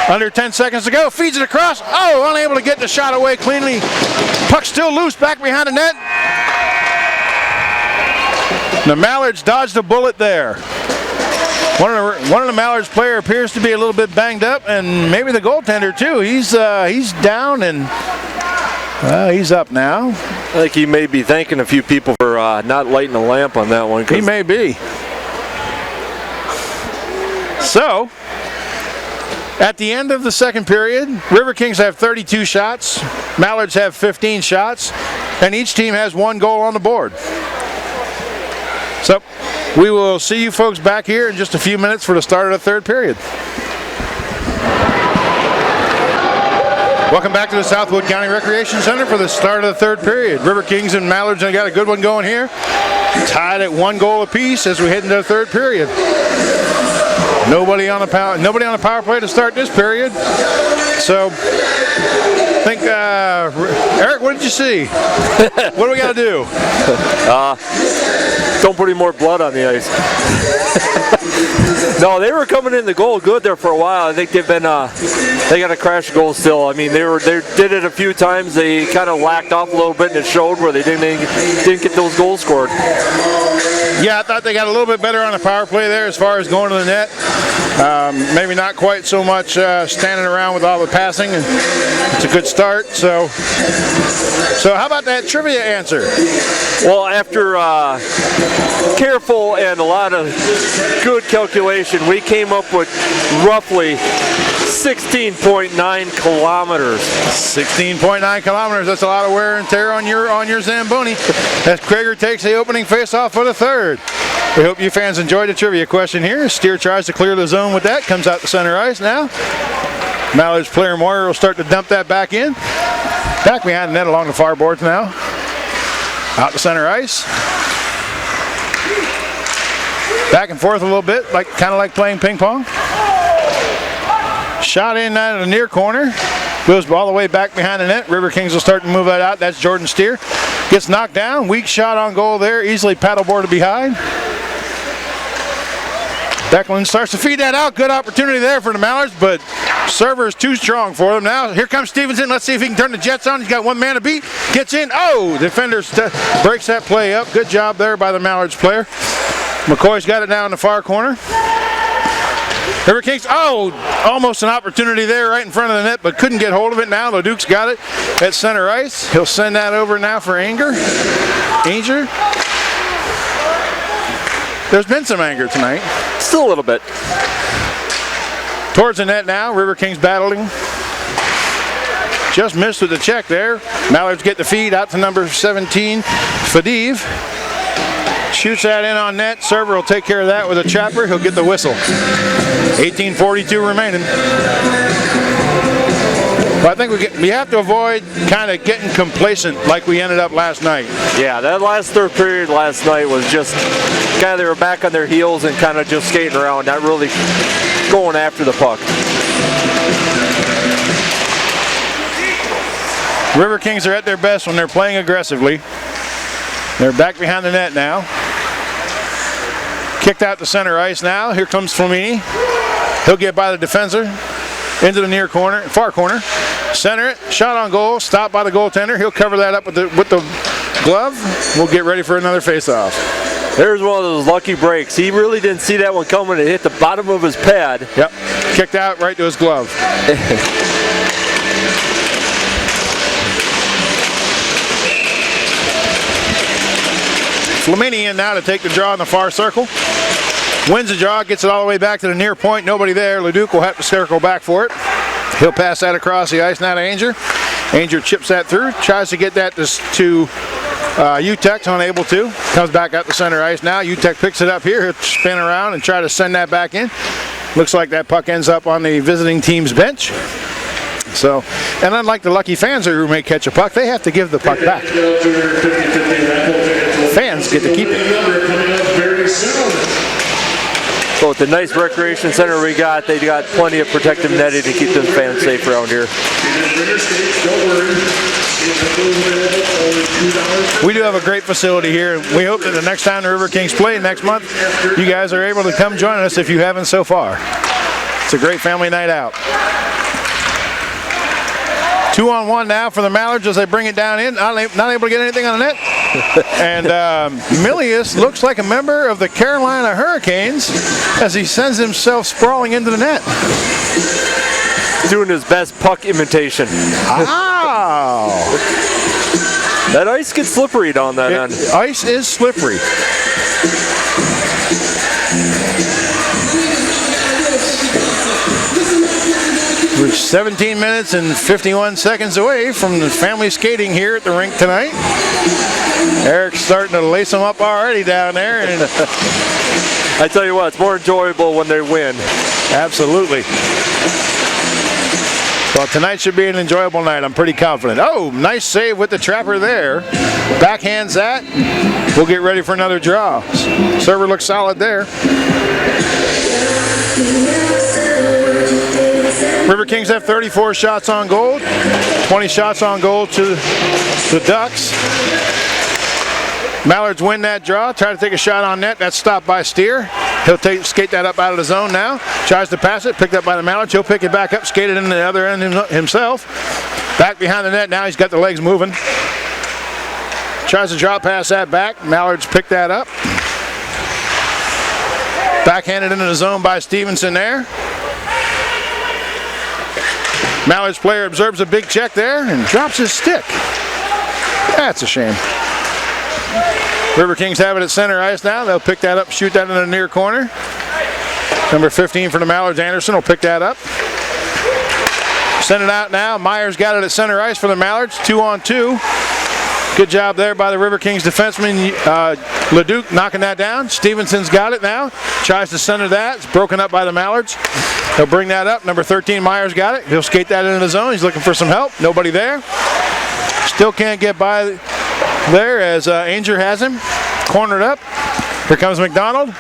Under 10 seconds to go. Feeds it across. Oh, unable to get the shot away cleanly. Puck still loose back behind the net. The Mallards dodged a bullet there. One of the Mallards player appears to be a little bit banged up, and maybe the goaltender too. He's down and he's up now. I think he may be thanking a few people for not lighting a lamp on that one. He may be. So, at the end of the second period, Riverkings have 32 shots, Mallards have 15 shots, and each team has 1 goal on the board. So, we will see you folks back here in just a few minutes for the start of the third period. Welcome back to the Southwood County Recreation Center for the start of the third period. Riverkings and Mallards have got a good one going here. Tied at 1 goal apiece as we head into the third period. Nobody on the power play to start this period. So, I think, Eric, what did you see? What do we got to do? Don't put any more blood on the ice. No, they were coming in the goal good there for a while. I think they've been, they got a crash goal still. I mean, they did it a few times. They kind of lacked off a little bit, and it showed where they didn't get those goals scored. Yeah, I thought they got a little bit better on the power play there as far as going to the net. Maybe not quite so much standing around with all the passing, and it's a good start. So how about that trivia answer? Well, after careful and a lot of good calculation, we came up with roughly 16.9 kilometers. 16.9 kilometers. That's a lot of wear and tear on your Zamboni. As Krager takes the opening face-off for the third. We hope you fans enjoyed the trivia question here. Steer tries to clear the zone with that. Comes out to center ice now. Mallards player Moyer will start to dump that back in. Back behind the net along the far boards now. Out to center ice. Back and forth a little bit, kind of like playing ping pong. Shot in out of the near corner. Goes all the way back behind the net. Riverkings will start to move that out. That's Jordan Steer. Gets knocked down. Weak shot on goal there. Easily paddleboarded behind. Declan starts to feed that out. Good opportunity there for the Mallards, but Server is too strong for them. Now, here comes Stevenson. Let's see if he can turn the Jets on. He's got 1 man to beat. Gets in. Oh, defender breaks that play up. Good job there by the Mallards player. McCoy's got it down in the far corner. Riverkings, almost an opportunity there right in front of the net, but couldn't get hold of it now. LeDuc's got it at center ice. He'll send that over now for Anger. There's been some anger tonight. Still a little bit. Towards the net now, Riverkings battling. Just missed with the check there. Mallards get the feed out to number 17, Fadiv. Shoots that in on net. Server will take care of that with a chopper. He'll get the whistle. 18:42 remaining. But I think we have to avoid kind of getting complacent like we ended up last night. Yeah, that last third period last night was just kind of, they were back on their heels and kind of just skating around, not really going after the puck. Riverkings are at their best when they're playing aggressively. They're back behind the net now. Kicked out to center ice now. Here comes Flamini. He'll get by the defender into the near corner, far corner. Center it. Shot on goal. Stopped by the goaltender. He'll cover that up with the glove. We'll get ready for another face-off. There's one of those lucky breaks. He really didn't see that one coming. It hit the bottom of his pad. Yep. Kicked out right to his glove. Flamini in now to take the draw in the far circle. Wins the draw, gets it all the way back to the near point. Nobody there. Leduc will have to circle back for it. He'll pass that across the ice now to Ainger. Ainger chips that through, tries to get that to Utek, unable to. Comes back out the center ice now. Utek picks it up here. He'll spin around and try to send that back in. Looks like that puck ends up on the visiting team's bench. So, and unlike the lucky fans who may catch a puck, they have to give the puck back. Fans get to keep it. So with the nice recreation center they got plenty of protective netting to keep the fans safe around here. We do have a great facility here. We hope that the next time the River Kings play next month, you guys are able to come join us if you haven't so far. It's a great family night out. 2-on-1 now for the Mallards as they bring it down in. Not able to get anything on the net. And Milius looks like a member of the Carolina Hurricanes as he sends himself sprawling into the net. Doing his best puck imitation. Ow! That ice gets slippery down that end. Ice is slippery. We're 17 minutes and 51 seconds away from the family skating here at the rink tonight. Eric's starting to lace them up already down there. And I tell you what, it's more enjoyable when they win. Absolutely. Well, tonight should be an enjoyable night. I'm pretty confident. Oh, nice save with the trapper there. Backhands that. We'll get ready for another draw. Server looks solid there. River Kings have 34 shots on goal, 20 shots on goal to the Ducks. Mallards win that draw, try to take a shot on net. That's stopped by Steer. He'll skate that up out of the zone now. Tries to pass it, picked up by the Mallards. He'll pick it back up, skate it in the other end himself. Back behind the net now, he's got the legs moving. Tries to drop pass that back. Mallards pick that up. Backhanded into the zone by Stevenson there. Mallards player observes a big check there and drops his stick. That's a shame. River Kings have it at center ice now. They'll pick that up, shoot that in the near corner. Number 15 for the Mallards, Anderson, will pick that up. Send it out now. Myers got it at center ice for the Mallards, 2-on-2. Good job there by the River Kings defenseman, Leduc, knocking that down. Stevenson's got it now. Tries to center that. It's broken up by the Mallards. He'll bring that up. Number 13, Myers got it. He'll skate that into the zone. He's looking for some help. Nobody there. Still can't get by there as Ainger has him. Cornered up. Here comes McDonald.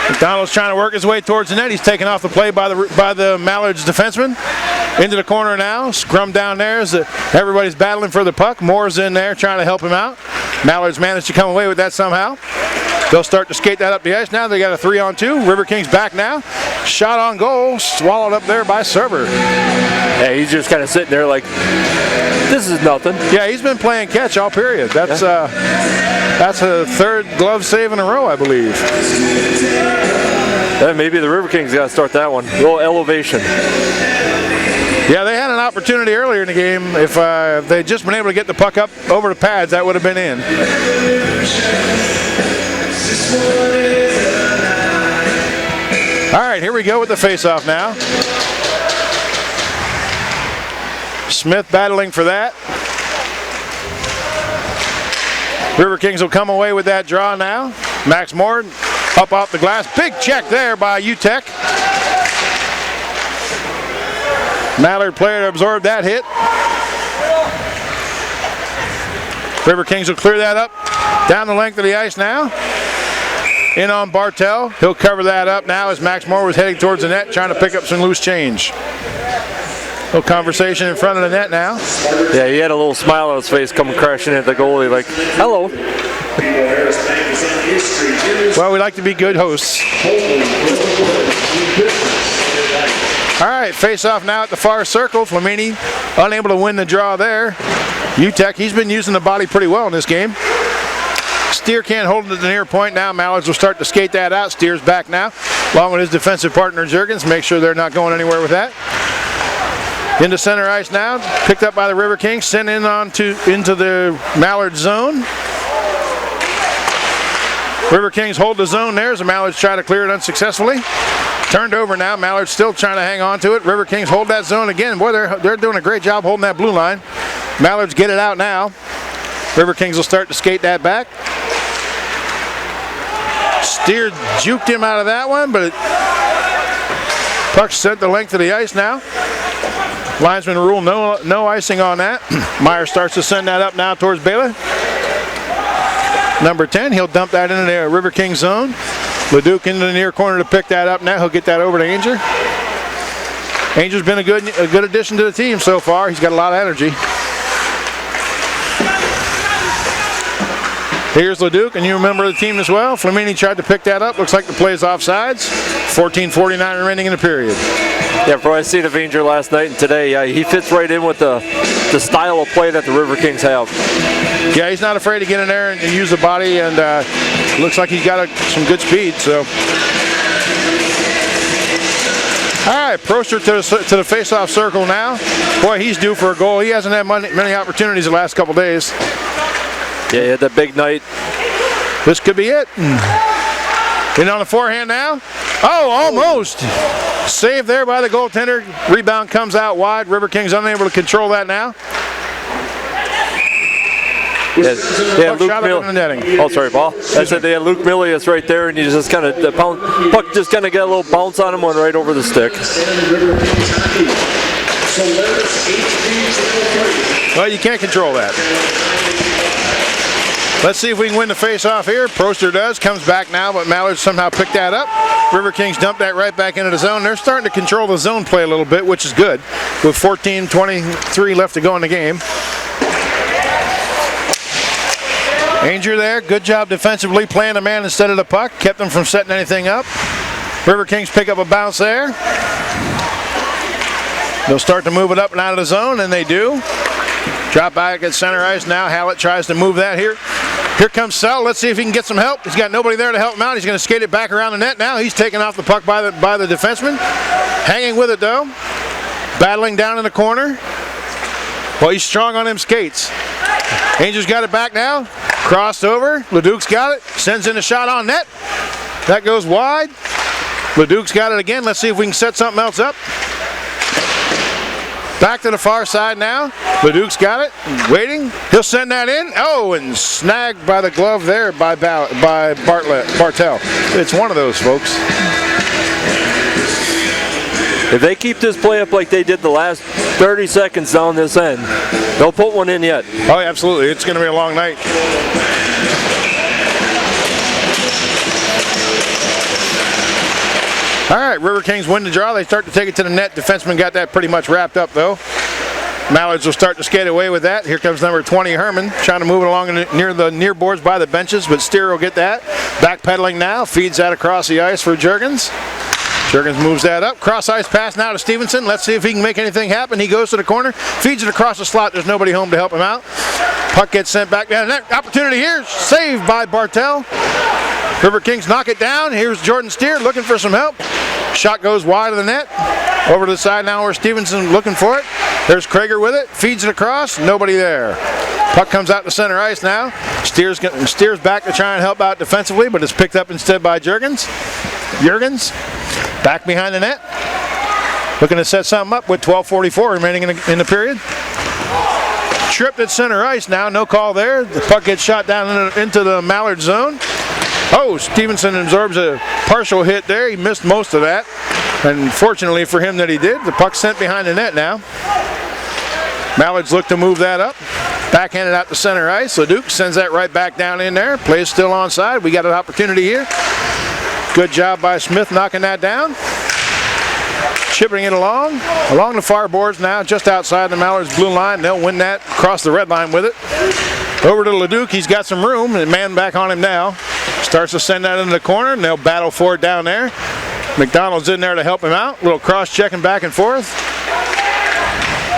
McDonald's trying to work his way towards the net. He's taken off the play by the Mallards defenseman. Into the corner now. Scrum down there as everybody's battling for the puck. Moore's in there trying to help him out. Mallards managed to come away with that somehow. They'll start to skate that up the ice now. They got a 3-on-2. River Kings back now. Shot on goal. Swallowed up there by Server. Yeah, he's just kind of sitting there like, this is nothing. Yeah, he's been playing catch all period. That's a third glove save in a row, I believe. Yeah, maybe the River Kings got to start that one. A little elevation. Yeah, they had an opportunity earlier in the game. If they'd just been able to get the puck up over the pads, that would have been in. All right, here we go with the face-off now. Smith battling for that. River Kings will come away with that draw now. Max Moore up off the glass. Big check there by Utek. Mallard player to absorb that hit. River Kings will clear that up down the length of the ice now. In on Bartel. He'll cover that up now as Max Moore was heading towards the net trying to pick up some loose change. Little conversation in front of the net now. Yeah, he had a little smile on his face coming crashing at the goalie like, hello. Well, we like to be good hosts. All right, face-off now at the far circle. Flamini unable to win the draw there. Utek, he's been using the body pretty well in this game. Steer can't hold it at the near point now. Mallards will start to skate that out. Steer's back now, along with his defensive partner, Juergens. Make sure they're not going anywhere with that. Into center ice now. Picked up by the River Kings. Sent in into the Mallard zone. River Kings hold the zone there as the Mallards try to clear it unsuccessfully. Turned over now. Mallards still trying to hang on to it. River Kings hold that zone again. Boy, they're doing a great job holding that blue line. Mallards get it out now. River Kings will start to skate that back. Steer juked him out of that one, but puck sent the length of the ice now. Linesman rule, no icing on that. Meyer starts to send that up now towards Baylor. Number 10, he'll dump that into the River King zone. LeDuc into the near corner to pick that up now. He'll get that over to Ainger. Ainger's been a good addition to the team so far. He's got a lot of energy. Here's LeDuc, and you remember the team as well. Flamini tried to pick that up. Looks like the play's offsides. 14:49 remaining in the period. Yeah, from what I seen of Ainger last night and today, he fits right in with the style of play that the River Kings have. Yeah, he's not afraid to get in there and use the body, and looks like he's got some good speed. So, all right, Proster to the face-off circle now. Boy, he's due for a goal. He hasn't had many opportunities the last couple days. Yeah, he had that big night. This could be it. In on the forehand now. Oh, almost. Saved there by the goaltender. Rebound comes out wide. River Kings unable to control that now. Yeah, Luke Milius. Oh, sorry, Paul. I said they had Luke Milius right there, and he just kind of the puck just kind of got a little bounce on him, went right over the stick. Well, you can't control that. Let's see if we can win the face-off here. Proster does, comes back now, but Mallard somehow picked that up. River Kings dumped that right back into the zone. They're starting to control the zone play a little bit, which is good, with 14:23 left to go in the game. Ainger there, good job defensively, playing the man instead of the puck, kept them from setting anything up. River Kings pick up a bounce there. They'll start to move it up and out of the zone, and they do. Drop back at center ice now. Hallett tries to move that here. Here comes Sell. Let's see if he can get some help. He's got nobody there to help him out. He's going to skate it back around the net now. He's taking off the puck by the defenseman. Hanging with it though. Battling down in the corner. Well, he's strong on them skates. Angel's got it back now. Crossed over. LeDuc's got it. Sends in a shot on net. That goes wide. LeDuc's got it again. Let's see if we can set something else up. Back to the far side now. LeDuc's got it. Waiting. He'll send that in. Oh, and snagged by the glove there by Bartel. It's one of those, folks. If they keep this play up like they did the last 30 seconds down this end, they'll put one in yet. Oh, absolutely. It's going to be a long night. All right, River Kings win the draw. They start to take it to the net. Defenseman got that pretty much wrapped up, though. Mallards will start to skate away with that. Here comes number 20, Herman, trying to move it along near the near boards by the benches, but Steer will get that. Backpedaling now, feeds that across the ice for Juergens. Juergens moves that up. Cross ice pass now to Stevenson. Let's see if he can make anything happen. He goes to the corner, feeds it across the slot. There's nobody home to help him out. Puck gets sent back down. That opportunity here, saved by Bartel. River Kings knock it down. Here's Jordan Steer looking for some help. Shot goes wide of the net. Over to the side now where Stevenson looking for it. There's Krager with it. Feeds it across. Nobody there. Puck comes out to center ice now. Steers back to try and help out defensively, but it's picked up instead by Juergens. Back behind the net. Looking to set something up with 12:44 remaining in the period. Tripped at center ice now. No call there. The puck gets shot down into the Mallard zone. Oh, Stevenson absorbs a partial hit there. He missed most of that. And fortunately for him that he did, the puck sent behind the net now. Mallards look to move that up. Backhanded out to center ice. LeDuc sends that right back down in there. Play's still onside. We got an opportunity here. Good job by Smith knocking that down. Chipping it along the far boards now, just outside the Mallards blue line. They'll win that, cross the red line with it. Over to LeDuc. He's got some room, and man back on him now. Starts to send that into the corner, and they'll battle for it down there. McDonald's in there to help him out. A little cross-checking back and forth.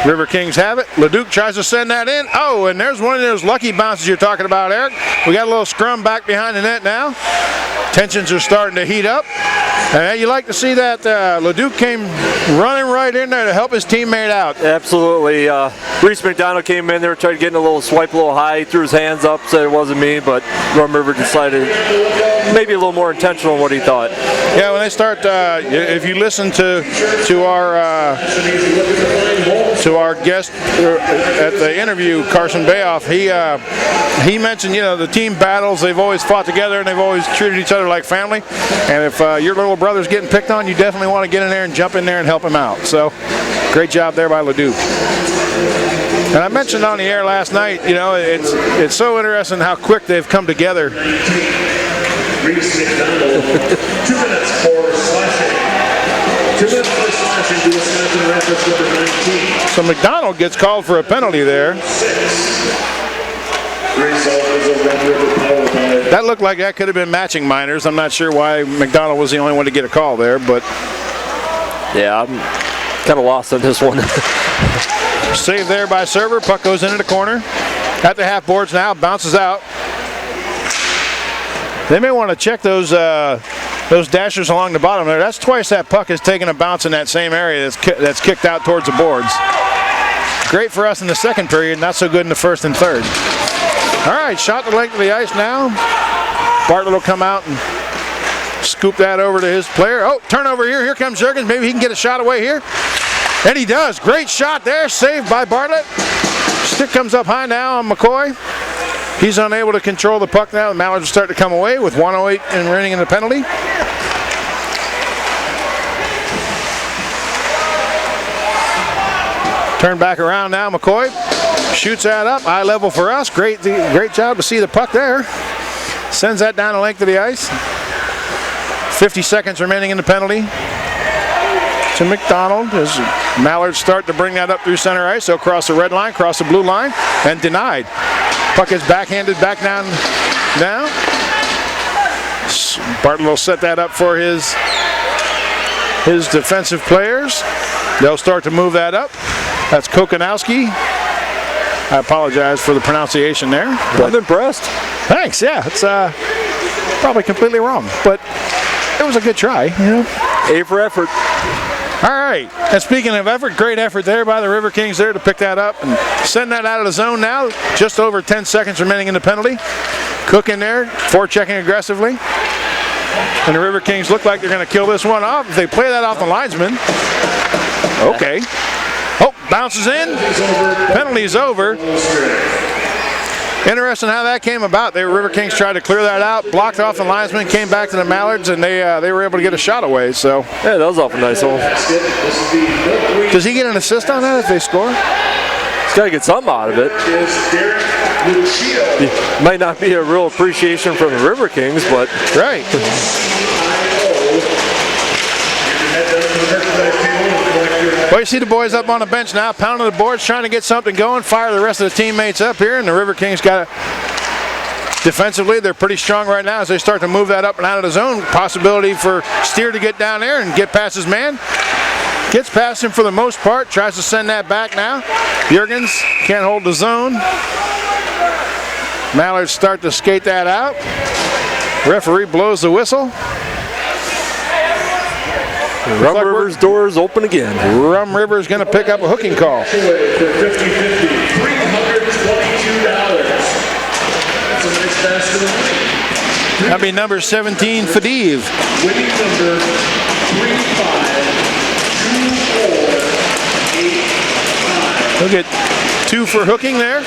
River Kings have it. LeDuc tries to send that in. Oh, and there's one of those lucky bounces you're talking about, Eric. We got a little scrum back behind the net now. Tensions are starting to heat up. And you like to see that LeDuc came running right in there to help his teammate out. Absolutely. Reese McDonald came in there, tried getting a little swipe a little high, threw his hands up, said it wasn't me, but Rum River decided maybe a little more intentional than what he thought. Yeah, when they start, if you listen to our guest at the interview, Carson Bayoff, he mentioned, you know, the team battles, they've always fought together and they've always treated each other like family. And if your little brother's getting picked on, you definitely want to get in there and jump in there and help him out. So, great job there by LeDuc. And I mentioned on the air last night, you know, it's so interesting how quick they've come together. Reese McDonald, 2 minutes for slashing. 2 minutes for slashing to Wisconsin Rapids number 19. So McDonald gets called for a penalty there. That looked like that could have been matching minors. I'm not sure why McDonald was the only one to get a call there, but yeah, I'm kind of lost on this one. Save there by Server. Puck goes into the corner. At the half boards now, bounces out. They may want to check those dashers along the bottom there. That's twice that puck has taken a bounce in that same area that's kicked out towards the boards. Great for us in the second period, not so good in the first and third. All right, shot the length of the ice now. Bartlett will come out and scoop that over to his player. Oh, turnover here. Here comes Jurgens. Maybe he can get a shot away here. And he does. Great shot there. Saved by Bartlett. Stick comes up high now on McCoy. He's unable to control the puck now. The Mallards will start to come away with 1:08 remaining in the penalty. Turn back around now. McCoy shoots that up. Eye level for us. Great job to see the puck there. Sends that down the length of the ice. 50 seconds remaining in the penalty. To McDonald as Mallards start to bring that up through center ice. So across the red line, across the blue line, and denied. Puck is backhanded back down now. Bartlett will set that up for his defensive players. They'll start to move that up. That's Kokonowski. I apologize for the pronunciation there. I'm impressed. Thanks, yeah. It's probably completely wrong, but it was a good try, you know. A for effort. All right, and speaking of effort, great effort there by the River Kings there to pick that up and send that out of the zone now. Just over 10 seconds remaining in the penalty. Cook in there, forechecking aggressively. And the River Kings look like they're going to kill this one off. If they play that off the linesman. Okay. Oh, bounces in. Penalty's over. Interesting how that came about. The River Kings tried to clear that out, blocked off the linesman, came back to the Mallards, and they were able to get a shot away. So yeah, that was awful nice. Does he get an assist on that if they score? He's got to get something out of it. Might not be a real appreciation from the River Kings, but right. Well, you see the boys up on the bench now, pounding the boards, trying to get something going, fire the rest of the teammates up here, and the River Kings got it. Defensively, they're pretty strong right now as they start to move that up and out of the zone. Possibility for Steer to get down there and get past his man. Gets past him for the most part, tries to send that back now. Jurgens can't hold the zone. Mallards start to skate that out. Referee blows the whistle. Rum River's door is open again. Rum River's going to pick up a hooking call. For 50-50, $322. That's a nice basket of money. That'll be number 17, Fadiv. Winning number 352485. Look at 2 for hooking there.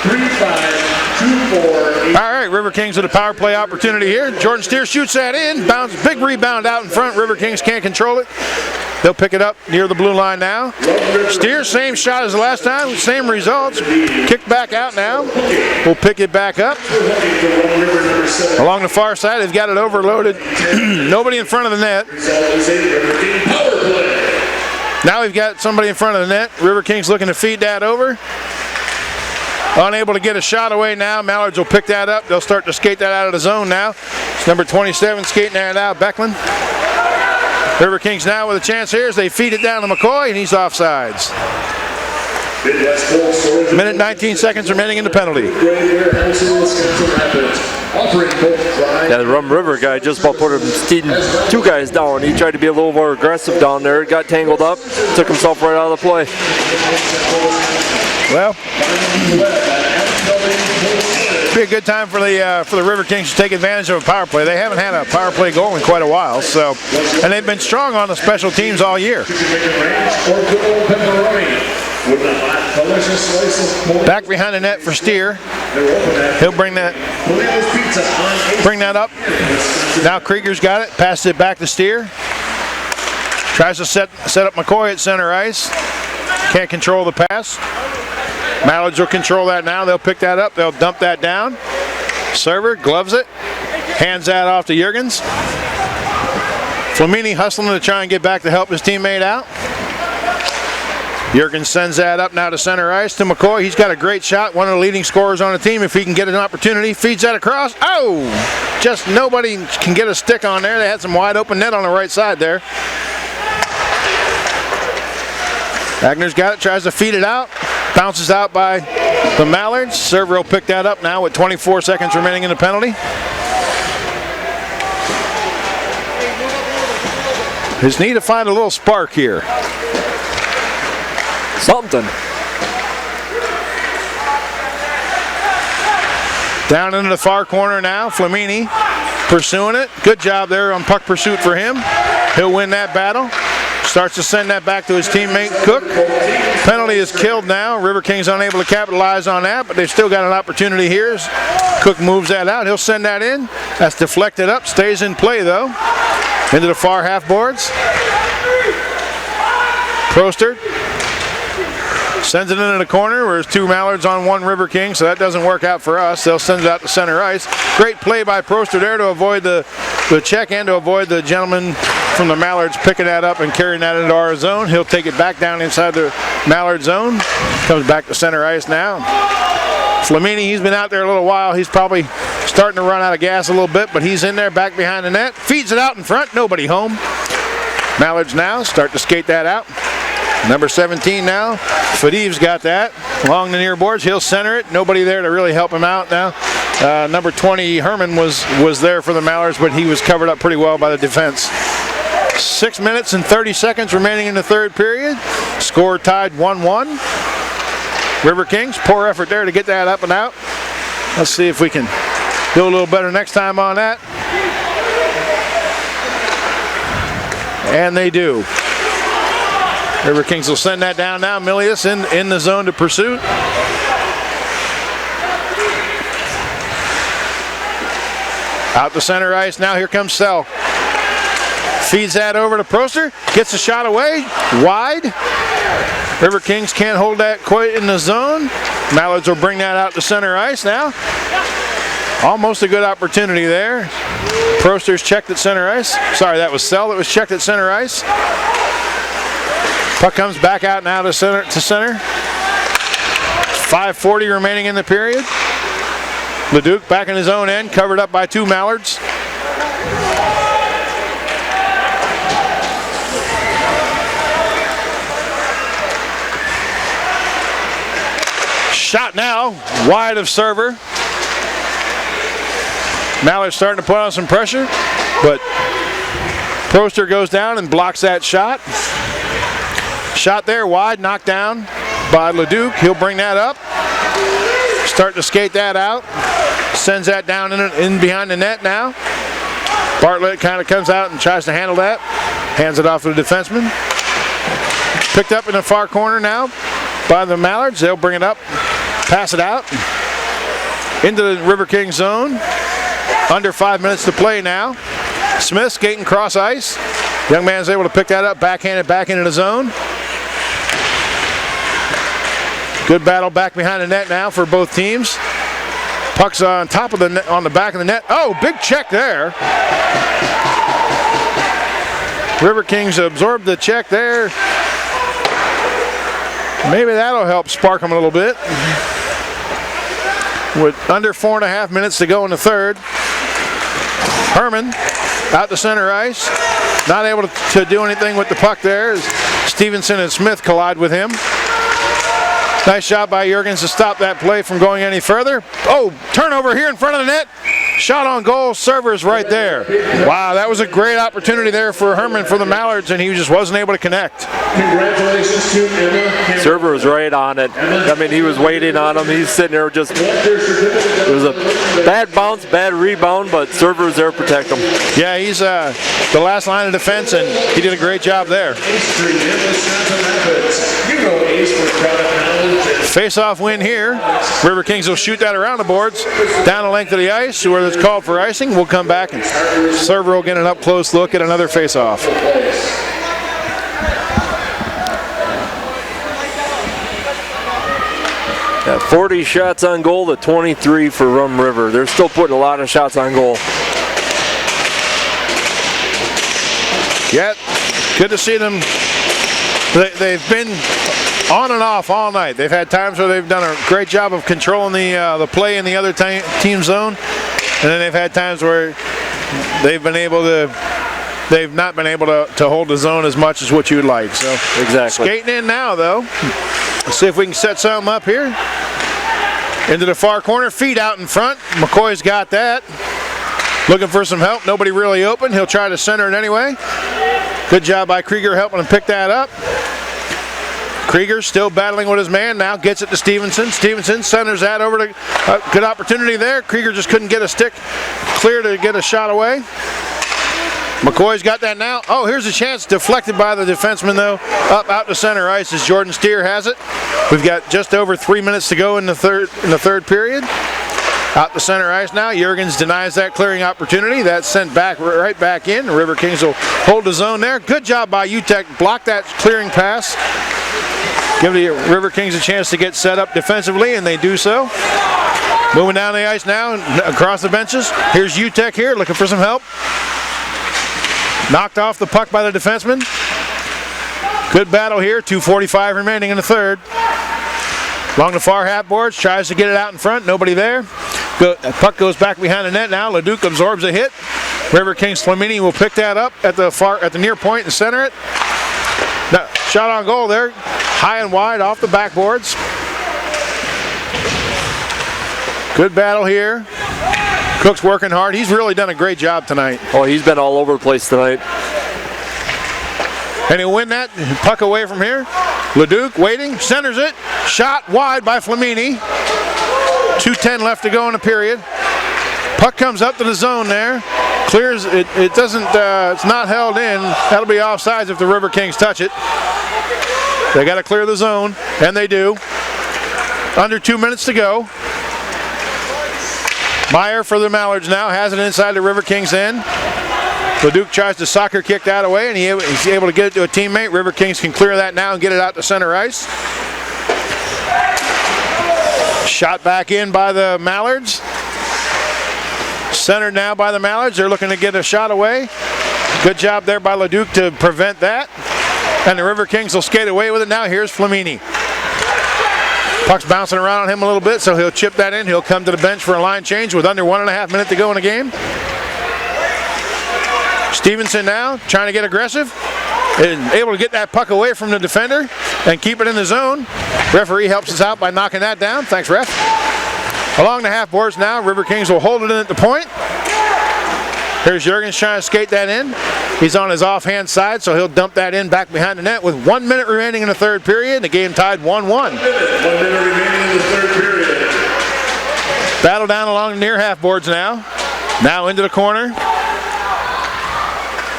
352485. All right, River Kings with a power play opportunity here. Jordan Steer shoots that in. Bounce, big rebound out in front. River Kings can't control it. They'll pick it up near the blue line now. Steer, same shot as the last time, same results. Kicked back out now. We'll pick it back up. Along the far side, they've got it overloaded. Nobody in front of the net. Now we've got somebody in front of the net. River Kings looking to feed that over. Unable to get a shot away now. Mallards will pick that up. They'll start to skate that out of the zone now. It's number 27 skating that out, Becklin. Riverkings now with a chance here as they feed it down to McCoy, and he's offsides. Minute 19 seconds remaining in the penalty. Yeah, the Rum River guy just about put him two guys down. He tried to be a little more aggressive down there, got tangled up, took himself right out of the play. Well, it'd be a good time for the Riverkings to take advantage of a power play. They haven't had a power play goal in quite a while, so, and they've been strong on the special teams all year. Back behind the net for Steer. He'll bring that up. Now Krieger's got it. Passes it back to Steer. Tries to set up McCoy at center ice. Can't control the pass. Mallards will control that now. They'll pick that up. They'll dump that down. Server gloves it. Hands that off to Jurgens. Flamini hustling to try and get back to help his teammate out. Jurgens sends that up now to center ice to McCoy. He's got a great shot, one of the leading scorers on the team. If he can get an opportunity, feeds that across. Oh! Just nobody can get a stick on there. They had some wide open net on the right side there. Wagner's got it, tries to feed it out. Bounces out by the Mallards. Server will pick that up now with 24 seconds remaining in the penalty. Just need to find a little spark here. Something. Down into the far corner now, Flamini pursuing it. Good job there on puck pursuit for him. He'll win that battle. Starts to send that back to his teammate Cook. Penalty is killed now. Riverkings unable to capitalize on that, but they've still got an opportunity here. Cook moves that out. He'll send that in. That's deflected up. Stays in play though. Into the far half boards. Prostert sends it into the corner where there's two Mallards on one Riverking, so that doesn't work out for us. They'll send it out to center ice. Great play by Prostert there to avoid the check and to avoid the gentleman from the Mallards picking that up and carrying that into our zone. He'll take it back down inside the Mallard zone. Comes back to center ice now. Flamini, he's been out there a little while. He's probably starting to run out of gas a little bit, but he's in there back behind the net. Feeds it out in front. Nobody home. Mallards now start to skate that out. Number 17 now. Fadiv's got that along the near boards. He'll center it. Nobody there to really help him out now. Number 20 Herman was there for the Mallards, but he was covered up pretty well by the defense. 6 minutes and 30 seconds remaining in the third period. Score tied 1-1. Riverkings, poor effort there to get that up and out. Let's see if we can do a little better next time on that. And they do. Riverkings will send that down now. Milius in the zone to pursuit. Out to center ice. Now here comes Sell. Feeds that over to Proster. Gets a shot away. Wide. Riverkings can't hold that quite in the zone. Mallards will bring that out to center ice now. Almost a good opportunity there. Proster's checked at center ice. Sorry, that was Sell that was checked at center ice. Puck comes back out now to center. 5:40 remaining in the period. Leduc back in his own end, covered up by two Mallards. Shot now, wide of Server. Mallard's starting to put on some pressure, but Proster goes down and blocks that shot. Shot there, wide, knocked down by Leduc. He'll bring that up. Start to skate that out. Sends that down in behind the net now. Bartlett kind of comes out and tries to handle that. Hands it off to the defenseman. Picked up in the far corner now by the Mallards. They'll bring it up, pass it out into the Riverking zone. Under 5 minutes to play now. Smith skating cross ice. Young man's able to pick that up, backhanded back into the zone. Good battle back behind the net now for both teams. Puck's on top of the net, on the back of the net. Oh, big check there. Riverkings absorbed the check there. Maybe that'll help spark them a little bit. With under 4.5 minutes to go in the third. Herman out to center ice. not able to do anything with the puck there as Stevenson and Smith collide with him. Nice shot by Jurgens to stop that play from going any further. Oh, turnover here in front of the net. Shot on goal, servers right there. Wow, that was a great opportunity there for Herman for the Mallards, and he just wasn't able to connect. Congratulations to Emma. Server was right on it. I mean, he was waiting on him. He's sitting there just, it was a bad bounce, bad rebound, but Server was there to protect him. Yeah, he's the last line of defense, and he did a great job there. Face-off win here. Riverkings will shoot that around the boards, down the length of the ice, where it's called for icing. We'll come back, and Server will get an up-close look at another face-off. Yeah, 40 shots on goal to 23 for Rum River. They're still putting a lot of shots on goal. Yeah, good to see them. They've been on and off all night. They've had times where they've done a great job of controlling the play in the other team zone, and then they've had times where they've not been able to hold the zone as much as what you'd like. So exactly. Skating in now, though. Let's see if we can set something up here. Into the far corner, feet out in front. McCoy's got that. Looking for some help. Nobody really open. He'll try to center it anyway. Good job by Krieger helping him pick that up. Krieger still battling with his man. Now gets it to Stevenson. Stevenson centers that over to good opportunity there. Krieger just couldn't get a stick clear to get a shot away. McCoy's got that now. Oh, here's a chance deflected by the defenseman though. Up out to center ice as Jordan Steer has it. We've got just over 3 minutes to go in the third period. Out to center ice now. Jurgens denies that clearing opportunity. That's sent back right back in. The Riverkings will hold the zone there. Good job by UTEC. Block that clearing pass. Give the Riverkings a chance to get set up defensively, and they do so. Moving down the ice now across the benches. Here's UTEC here looking for some help. Knocked off the puck by the defenseman. Good battle here. 2:45 remaining in the third. Along the far half boards, tries to get it out in front. Nobody there. Puck goes back behind the net now. Leduc absorbs a hit. Riverkings Flamini will pick that up at the near point and center it. No, shot on goal there. High and wide off the backboards. Good battle here. Cook's working hard. He's really done a great job tonight. Oh, he's been all over the place tonight. And he'll win that puck away from here. Leduc waiting, centers it. Shot wide by Flamini. 2:10 left to go in the period. Puck comes up to the zone there. Clears it. It doesn't. It's not held in. That'll be offsides if the Riverkings touch it. They got to clear the zone, and they do. Under 2 minutes to go. Meyer for the Mallards now has it inside the Riverkings end. Leduc tries to soccer kick that away, and he's able to get it to a teammate. Riverkings can clear that now and get it out to center ice. Shot back in by the Mallards. Centered now by the Mallards. They're looking to get a shot away. Good job there by Leduc to prevent that. And the Riverkings will skate away with it now. Here's Flamini. Puck's bouncing around on him a little bit, so he'll chip that in. He'll come to the bench for a line change with under 1.5 minutes to go in the game. Stevenson now trying to get aggressive and able to get that puck away from the defender and keep it in the zone. Referee helps us out by knocking that down. Thanks, ref. Along the half boards now, Riverkings will hold it in at the point. Here's Jurgens trying to skate that in. He's on his offhand side, so he'll dump that in back behind the net with 1 minute remaining in the third period. The game tied 1-1. 1 minute remaining in the third period. Battle down along the near half boards now. Now into the corner.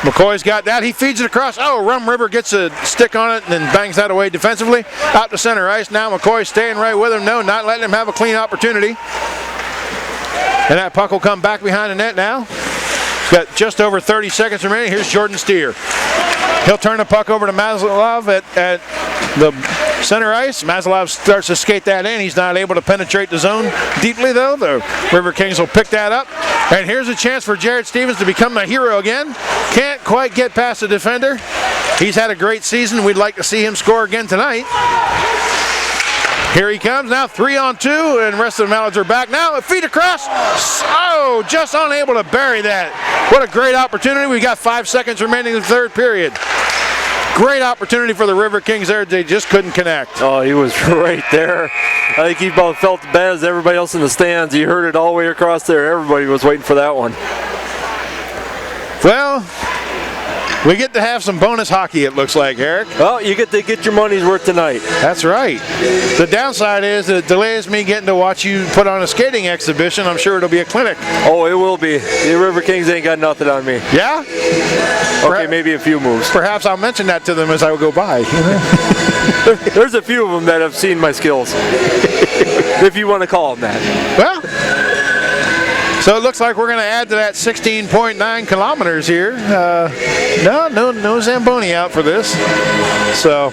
McCoy's got that. He feeds it across. Oh, Rum River gets a stick on it and then bangs that away defensively. Out to center ice now. McCoy staying right with him. No, not letting him have a clean opportunity. And that puck will come back behind the net now. Got just over 30 seconds remaining. Here's Jordan Steer. He'll turn the puck over to Maslov at the center ice. Maslov starts to skate that in. He's not able to penetrate the zone deeply though. The Riverkings will pick that up. And here's a chance for Jared Stevens to become a hero again. Can't quite get past the defender. He's had a great season. We'd like to see him score again tonight. Here he comes now, 3-on-2, and the rest of the Mallards are back now. Feet across. Oh, just unable to bury that. What a great opportunity. We got 5 seconds remaining in the third period. Great opportunity for the River Kings there. They just couldn't connect. Oh, he was right there. I think he both felt the bad as everybody else in the stands. He heard it all the way across there. Everybody was waiting for that one. Well, we get to have some bonus hockey, it looks like, Eric. Well, you get to get your money's worth tonight. That's right. The downside is it delays me getting to watch you put on a skating exhibition. I'm sure it'll be a clinic. Oh, it will be. The River Kings ain't got nothing on me. Yeah? Okay, maybe a few moves. Perhaps I'll mention that to them as I go by. There's a few of them that have seen my skills, if you want to call them that. Well, so it looks like we're going to add to that 16.9 kilometers here. No Zamboni out for this. So.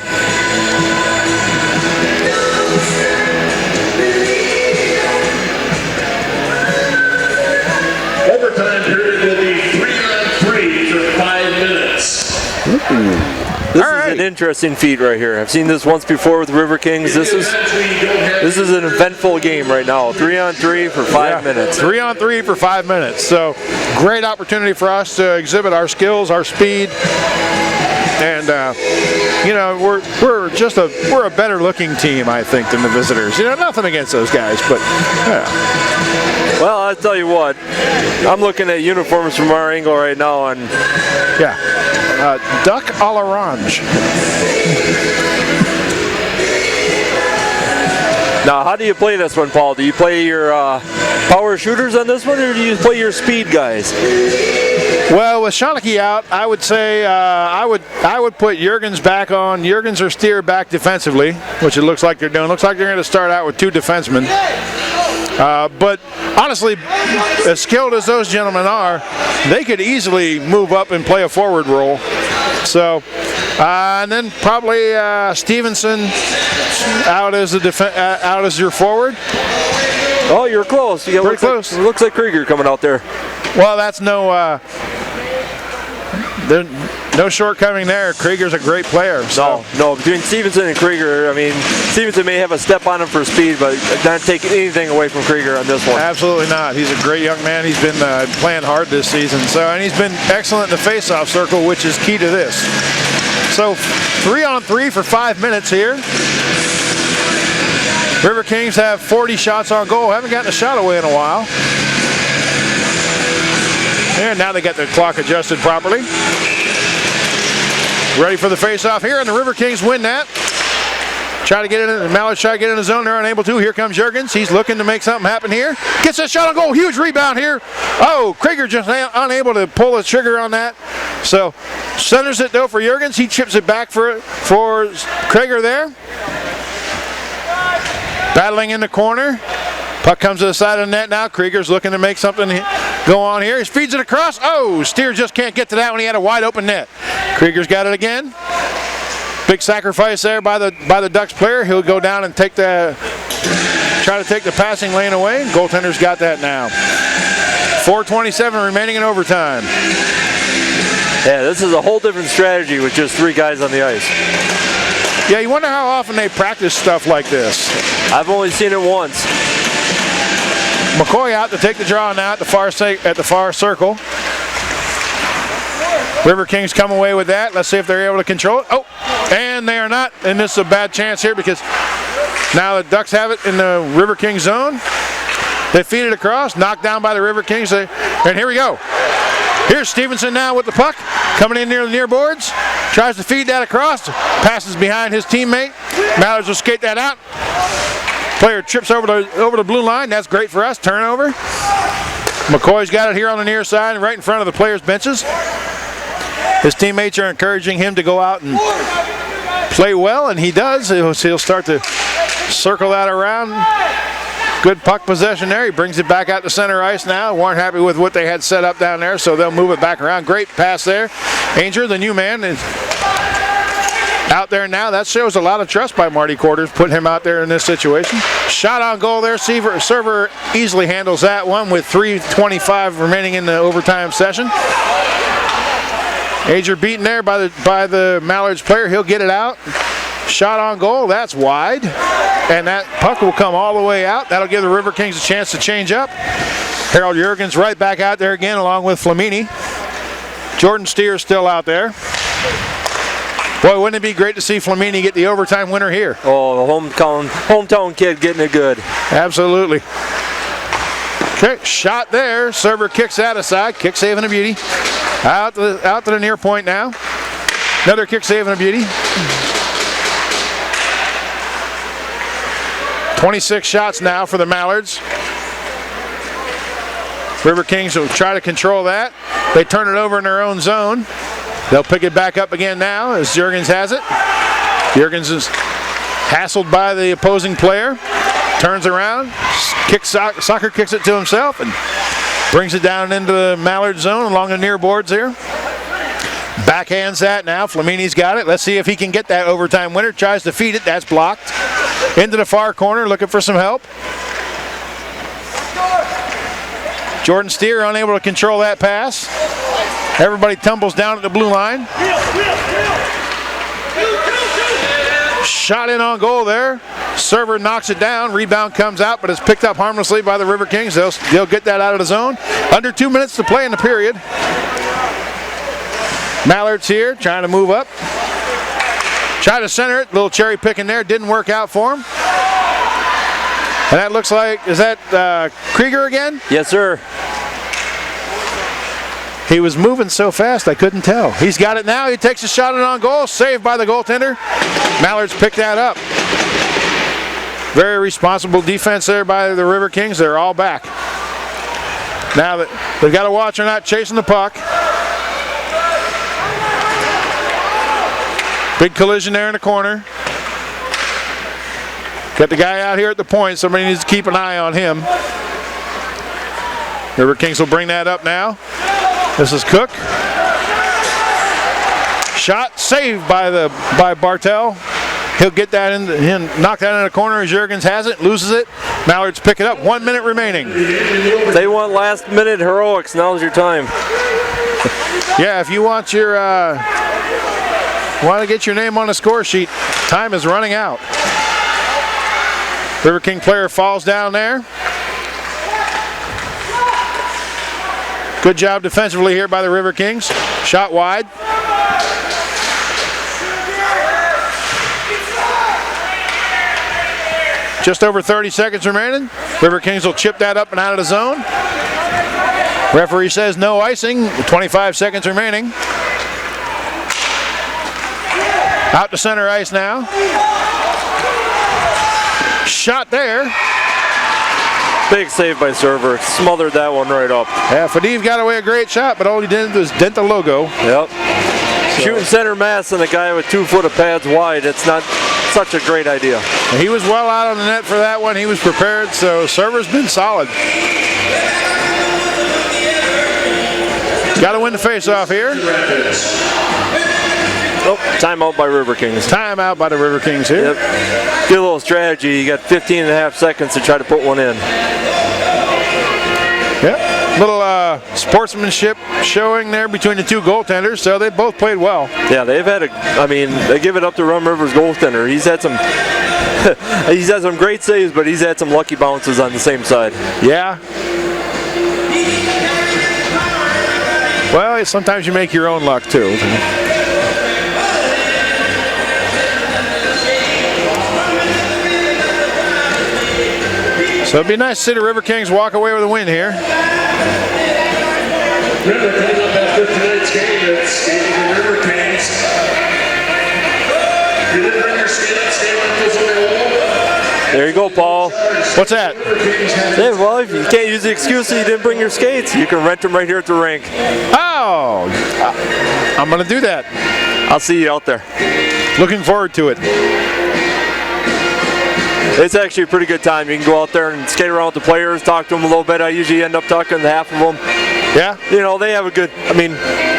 Overtime period will be 3-on-3 for 5 minutes. This is an interesting feat right here. I've seen this once before with River Kings. This is an eventful game right now. 3-on-3 for 5 minutes. 3-on-3 for 5 minutes. So great opportunity for us to exhibit our skills, our speed, and you know, we're a better looking team, I think, than the visitors. You know, nothing against those guys, but yeah. Well, I'll tell you what. I'm looking at uniforms from our angle right now, and yeah. Duck à l'orange. Now, how do you play this one, Paul? Do you play your power shooters on this one, or do you play your speed guys? Well, with Shawnee out, I would say I would put Jurgens back on. Jurgens or Steer back defensively, which it looks like they're doing. Looks like they're going to start out with 2 defensemen. But honestly, as skilled as those gentlemen are, they could easily move up and play a forward role. So, and then probably Stevenson out as out as your forward. Oh, you're close. You Pretty close. It looks like Krieger coming out there. Well, that's no shortcoming there. Krieger's a great player. So. No, between Stevenson and Krieger, I mean, Stevenson may have a step on him for speed, but not taking anything away from Krieger on this one. Absolutely not. He's a great young man. He's been playing hard this season. So, and he's been excellent in the face-off circle, which is key to this. So 3-on-3 for 5 minutes here. River Kings have 40 shots on goal. Haven't gotten a shot away in a while. And now they got the clock adjusted properly. Ready for the face-off here, and the River Kings win that. Try to get it in, Mallard's try to get in the zone. They're unable to. Here comes Jurgens. He's looking to make something happen here. Gets a shot on goal. Huge rebound here. Oh, Krieger just unable to pull the trigger on that. So centers it though for Jurgens. He chips it back for Krieger there. Battling in the corner. Puck comes to the side of the net now. Krieger's looking to make something go on here. He feeds it across. Oh, Steer just can't get to that when he had a wide open net. Krieger's got it again. Big sacrifice there by the Ducks player. He'll go down and try to take the passing lane away. Goaltender's got that now. 4:27 remaining in overtime. Yeah, this is a whole different strategy with just 3 guys on the ice. Yeah, you wonder how often they practice stuff like this. I've only seen it once. McCoy out to take the draw now at the far circle. River Kings come away with that. Let's see if they're able to control it. Oh, and they are not. And this is a bad chance here because now the Ducks have it in the River Kings zone. They feed it across, knocked down by the River Kings. And here we go. Here's Stevenson now with the puck, coming in near the near boards. Tries to feed that across. Passes behind his teammate. Mallards will skate that out. Player trips over the blue line. That's great for us. Turnover. McCoy's got it here on the near side, right in front of the players' benches. His teammates are encouraging him to go out and play well, and he does. He'll start to circle that around. Good puck possession there. He brings it back out to center ice now. Weren't happy with what they had set up down there, so they'll move it back around. Great pass there. Ainger, the new man, is out there now. That shows a lot of trust by Marty Quarters, putting him out there in this situation. Shot on goal there. Server easily handles that one with 3:25 remaining in the overtime session. Ainger beaten there by the Mallards player. He'll get it out. Shot on goal, that's wide. And that puck will come all the way out. That'll give the River Kings a chance to change up. Harold Juergens right back out there again along with Flamini. Jordan Steer's still out there. Boy, wouldn't it be great to see Flamini get the overtime winner here? Oh, the hometown kid getting it good. Absolutely. Okay, shot there. Server kicks that aside. Kick save and a beauty. Out to the near point now. Another kick save and a beauty. 26 shots now for the Mallards. River Kings will try to control that. They turn it over in their own zone. They'll pick it back up again now as Juergens has it. Juergens is hassled by the opposing player. Turns around, soccer kicks it to himself and brings it down into the Mallard zone along the near boards here. Backhands that now. Flamini's got it. Let's see if he can get that overtime winner. Tries to feed it. That's blocked. Into the far corner, looking for some help. Jordan Steer unable to control that pass. Everybody tumbles down at the blue line. Shot in on goal there. Server knocks it down. Rebound comes out, but it's picked up harmlessly by the River Kings. They'll get that out of the zone. Under 2 minutes to play in the period. Mallard's here, trying to move up. Try to center it. Little cherry picking there. Didn't work out for him. And that looks like, is that Krieger again? Yes, sir. He was moving so fast I couldn't tell. He's got it now. He takes a shot and on goal. Saved by the goaltender. Mallards picked that up. Very responsible defense there by the River Kings. They're all back. Now that they've got to watch they're not chasing the puck. Big collision there in the corner. Got the guy out here at the point. Somebody needs to keep an eye on him. River Kings will bring that up now. This is Cook. Shot saved by Bartel. He'll get that in, knock that in the corner as Juergens has it, loses it. Mallards pick it up. 1 minute remaining. They want last minute heroics. Now's your time. Yeah, if you want your want to get your name on the score sheet, time is running out. River King player falls down there. Good job defensively here by the River Kings. Shot wide. Just over 30 seconds remaining. River Kings will chip that up and out of the zone. Referee says no icing. 25 seconds remaining. Out to center ice now. Shot there. Big save by Server. Smothered that one right up. Yeah, Fadiv got away a great shot, but all he did was dent the logo. Yep. Shooting center mass and a guy with 2 foot of pads wide. It's not such a great idea. He was well out on the net for that one. He was prepared, so Server's been solid. Got to win the face-off here. Oh, timeout by River Kings. Timeout by the River Kings here. Yep. Good little strategy. You got 15 and a half seconds to try to put one in. Yep. Little sportsmanship showing there between the two goaltenders, so they both played well. Yeah, they've had they give it up to Rum River's goaltender. He's had some he's had some great saves, but he's had some lucky bounces on the same side. Yeah. Well, sometimes you make your own luck too. So it'd be nice to see the River Kings walk away with a win here. Remember, coming up after tonight's game, it's skating the River Kings. If you didn't bring your skates, skate like this on the wall. There you go, Paul. What's that? Yeah, well, if you can't use the excuse that you didn't bring your skates, you can rent them right here at the rink. Oh, I'm going to do that. I'll see you out there. Looking forward to it. It's actually a pretty good time. You can go out there and skate around with the players, talk to them a little bit. I usually end up talking to half of them. Yeah? You know, they have a good,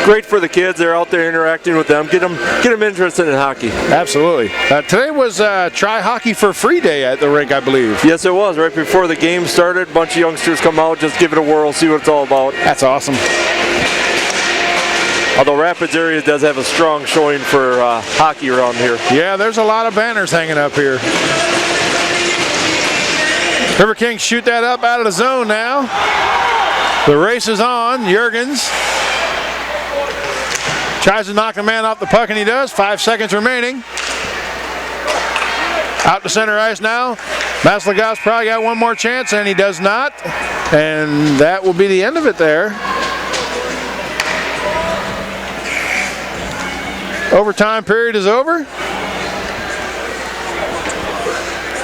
great for the kids. They're out there interacting with them. Get them interested in hockey. Absolutely. Today was Try Hockey for Free Day at the rink, I believe. Yes, it was. Right before the game started, a bunch of youngsters come out, just give it a whirl, see what it's all about. That's awesome. Although Rapids area does have a strong showing for hockey around here. Yeah, there's a lot of banners hanging up here. Riverkings shoot that up out of the zone now. The race is on. Jurgens tries to knock the man off the puck, and he does. 5 seconds remaining. Out to center ice now. Masligov's probably got one more chance, and he does not. And that will be the end of it there. Overtime period is over.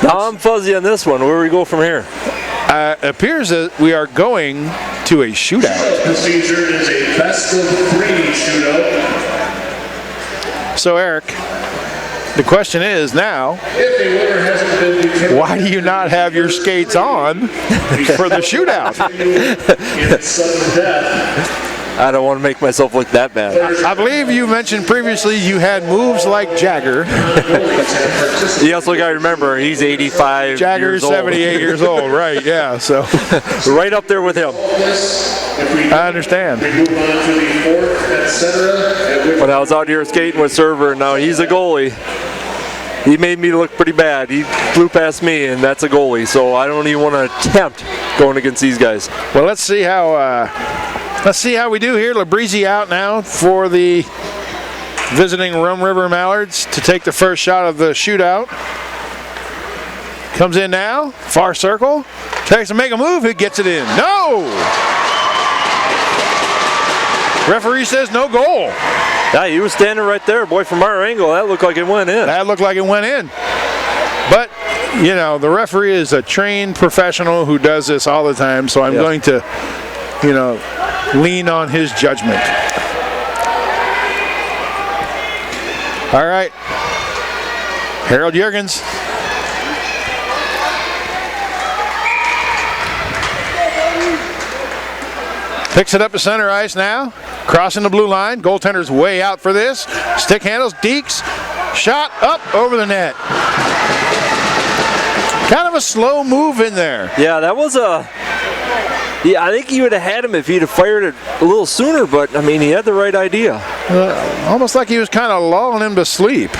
Now I'm fuzzy on this one. Where do we go from here? It appears that we are going to a shootout. Procedure is a best of 3 shootout. So Eric, the question is now, If a winner hasn't been determined, why do you not have your skates on for the shootout? in sudden death, I don't want to make myself look that bad. I believe you mentioned previously you had moves like Jagger. You also got to remember, he's 85 Jagger's years old. 78 years old, right? Yeah, so Right up there with him. if we I understand. move on to the 4th, etc. When I was out here skating with Server, now he's a goalie. He made me look pretty bad. He flew past me, and that's a goalie. So I don't even want to attempt going against these guys. Well, let's see how we do here. Labrizzi out now for the visiting Rum River Mallards to take the first shot of the shootout. Comes in now, far circle, tries to make a move, he gets it in. No! Referee says no goal. Yeah, he was standing right there, boy, from our angle. That looked like it went in. That looked like it went in. But, you know, the referee is a trained professional who does this all the time, so I'm going to, you know, lean on his judgment. All right. Harold Jurgens. Picks it up to center ice now. Crossing the blue line. Goaltender's way out for this. Stick handles. Deeks. Shot up over the net. Kind of a slow move in there. Yeah, that was a... Yeah, I think he would have had him if he'd have fired it a little sooner, but, I mean, he had the right idea. Almost like he was kind of lulling him to sleep.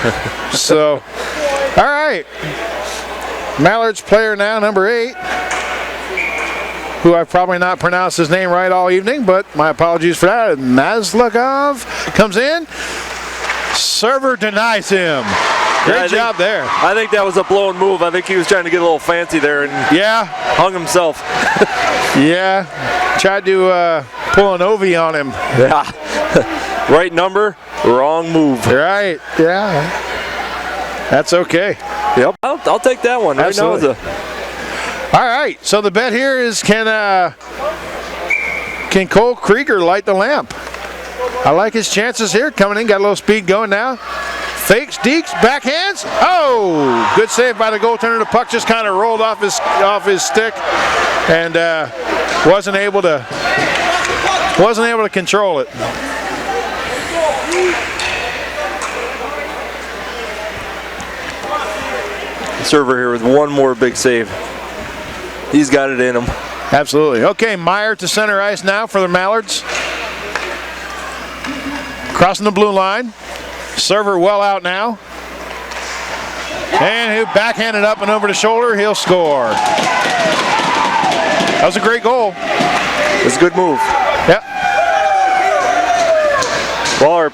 So, all right. Mallard's player now, number 8, who I've probably not pronounced his name right all evening, but my apologies for that. Maslakov comes in. Server denies him. Great job there. I think that was a blown move. I think he was trying to get a little fancy there and hung himself. Yeah. Tried to pull an Ovi on him. Yeah. Right number, wrong move. Right. Yeah. That's okay. Yep. I'll take that one. Absolutely. Right now All right. So the bet here is can Cole Krieger light the lamp? I like his chances here. Coming in, got a little speed going now. Fakes, Deeks, backhands. Oh, good save by the goaltender. The puck just kind of rolled off his stick, and wasn't able to control it. Server here with one more big save. He's got it in him. Absolutely. Okay, Meyer to center ice now for the Mallards. Crossing the blue line. Server well out now. And he'll backhand it up and over the shoulder. He'll score. That was a great goal. It's a good move. Yep. Well,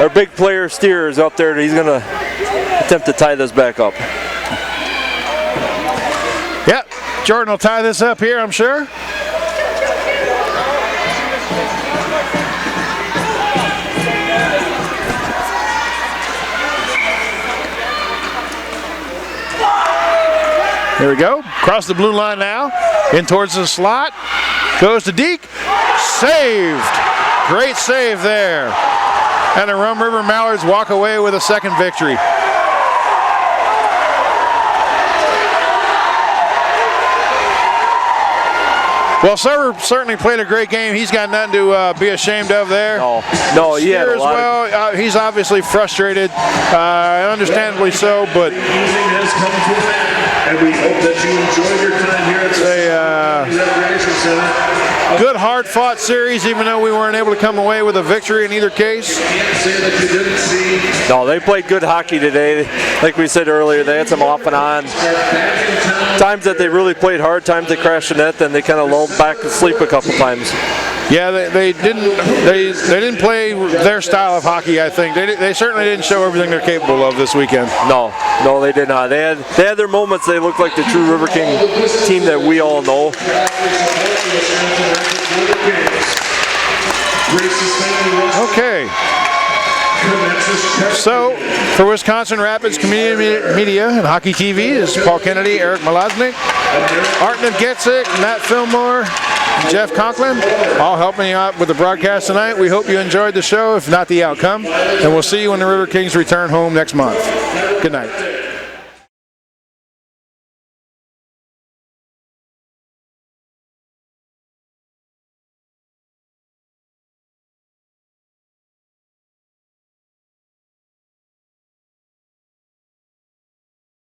our big player Steer is up there. He's going to attempt to tie this back up. Yep. Jordan will tie this up here, I'm sure. Here we go. Across the blue line now. In towards the slot. Goes to Deke. Saved. Great save there. And the Rum River Mallards walk away with a second victory. Well, Server certainly played a great game. He's got nothing to be ashamed of there. No, he had Steer a as lot well. He's obviously frustrated, understandably so, but The evening has come to an end, and we hope that you enjoyed your time here at the Recreation Center. good, hard-fought series, even though we weren't able to come away with a victory in either case. No, they played good hockey today. Like we said earlier, they had some off and on. Times that they really played hard, times they crashed the net, then they kind of lulled back to sleep a couple times. Yeah, they didn't play their style of hockey. I think they certainly didn't show everything they're capable of this weekend. No, they did not. They had their moments. They looked like the true River King team that we all know. Okay. So, for Wisconsin Rapids Community Media and Hockey TV is Paul Kennedy, Eric Malaznik, Artnav Getzik, Matt Fillmore, Jeff Conklin, all helping you out with the broadcast tonight. We hope you enjoyed the show, if not the outcome, and we'll see you when the River Kings return home next month. Good night.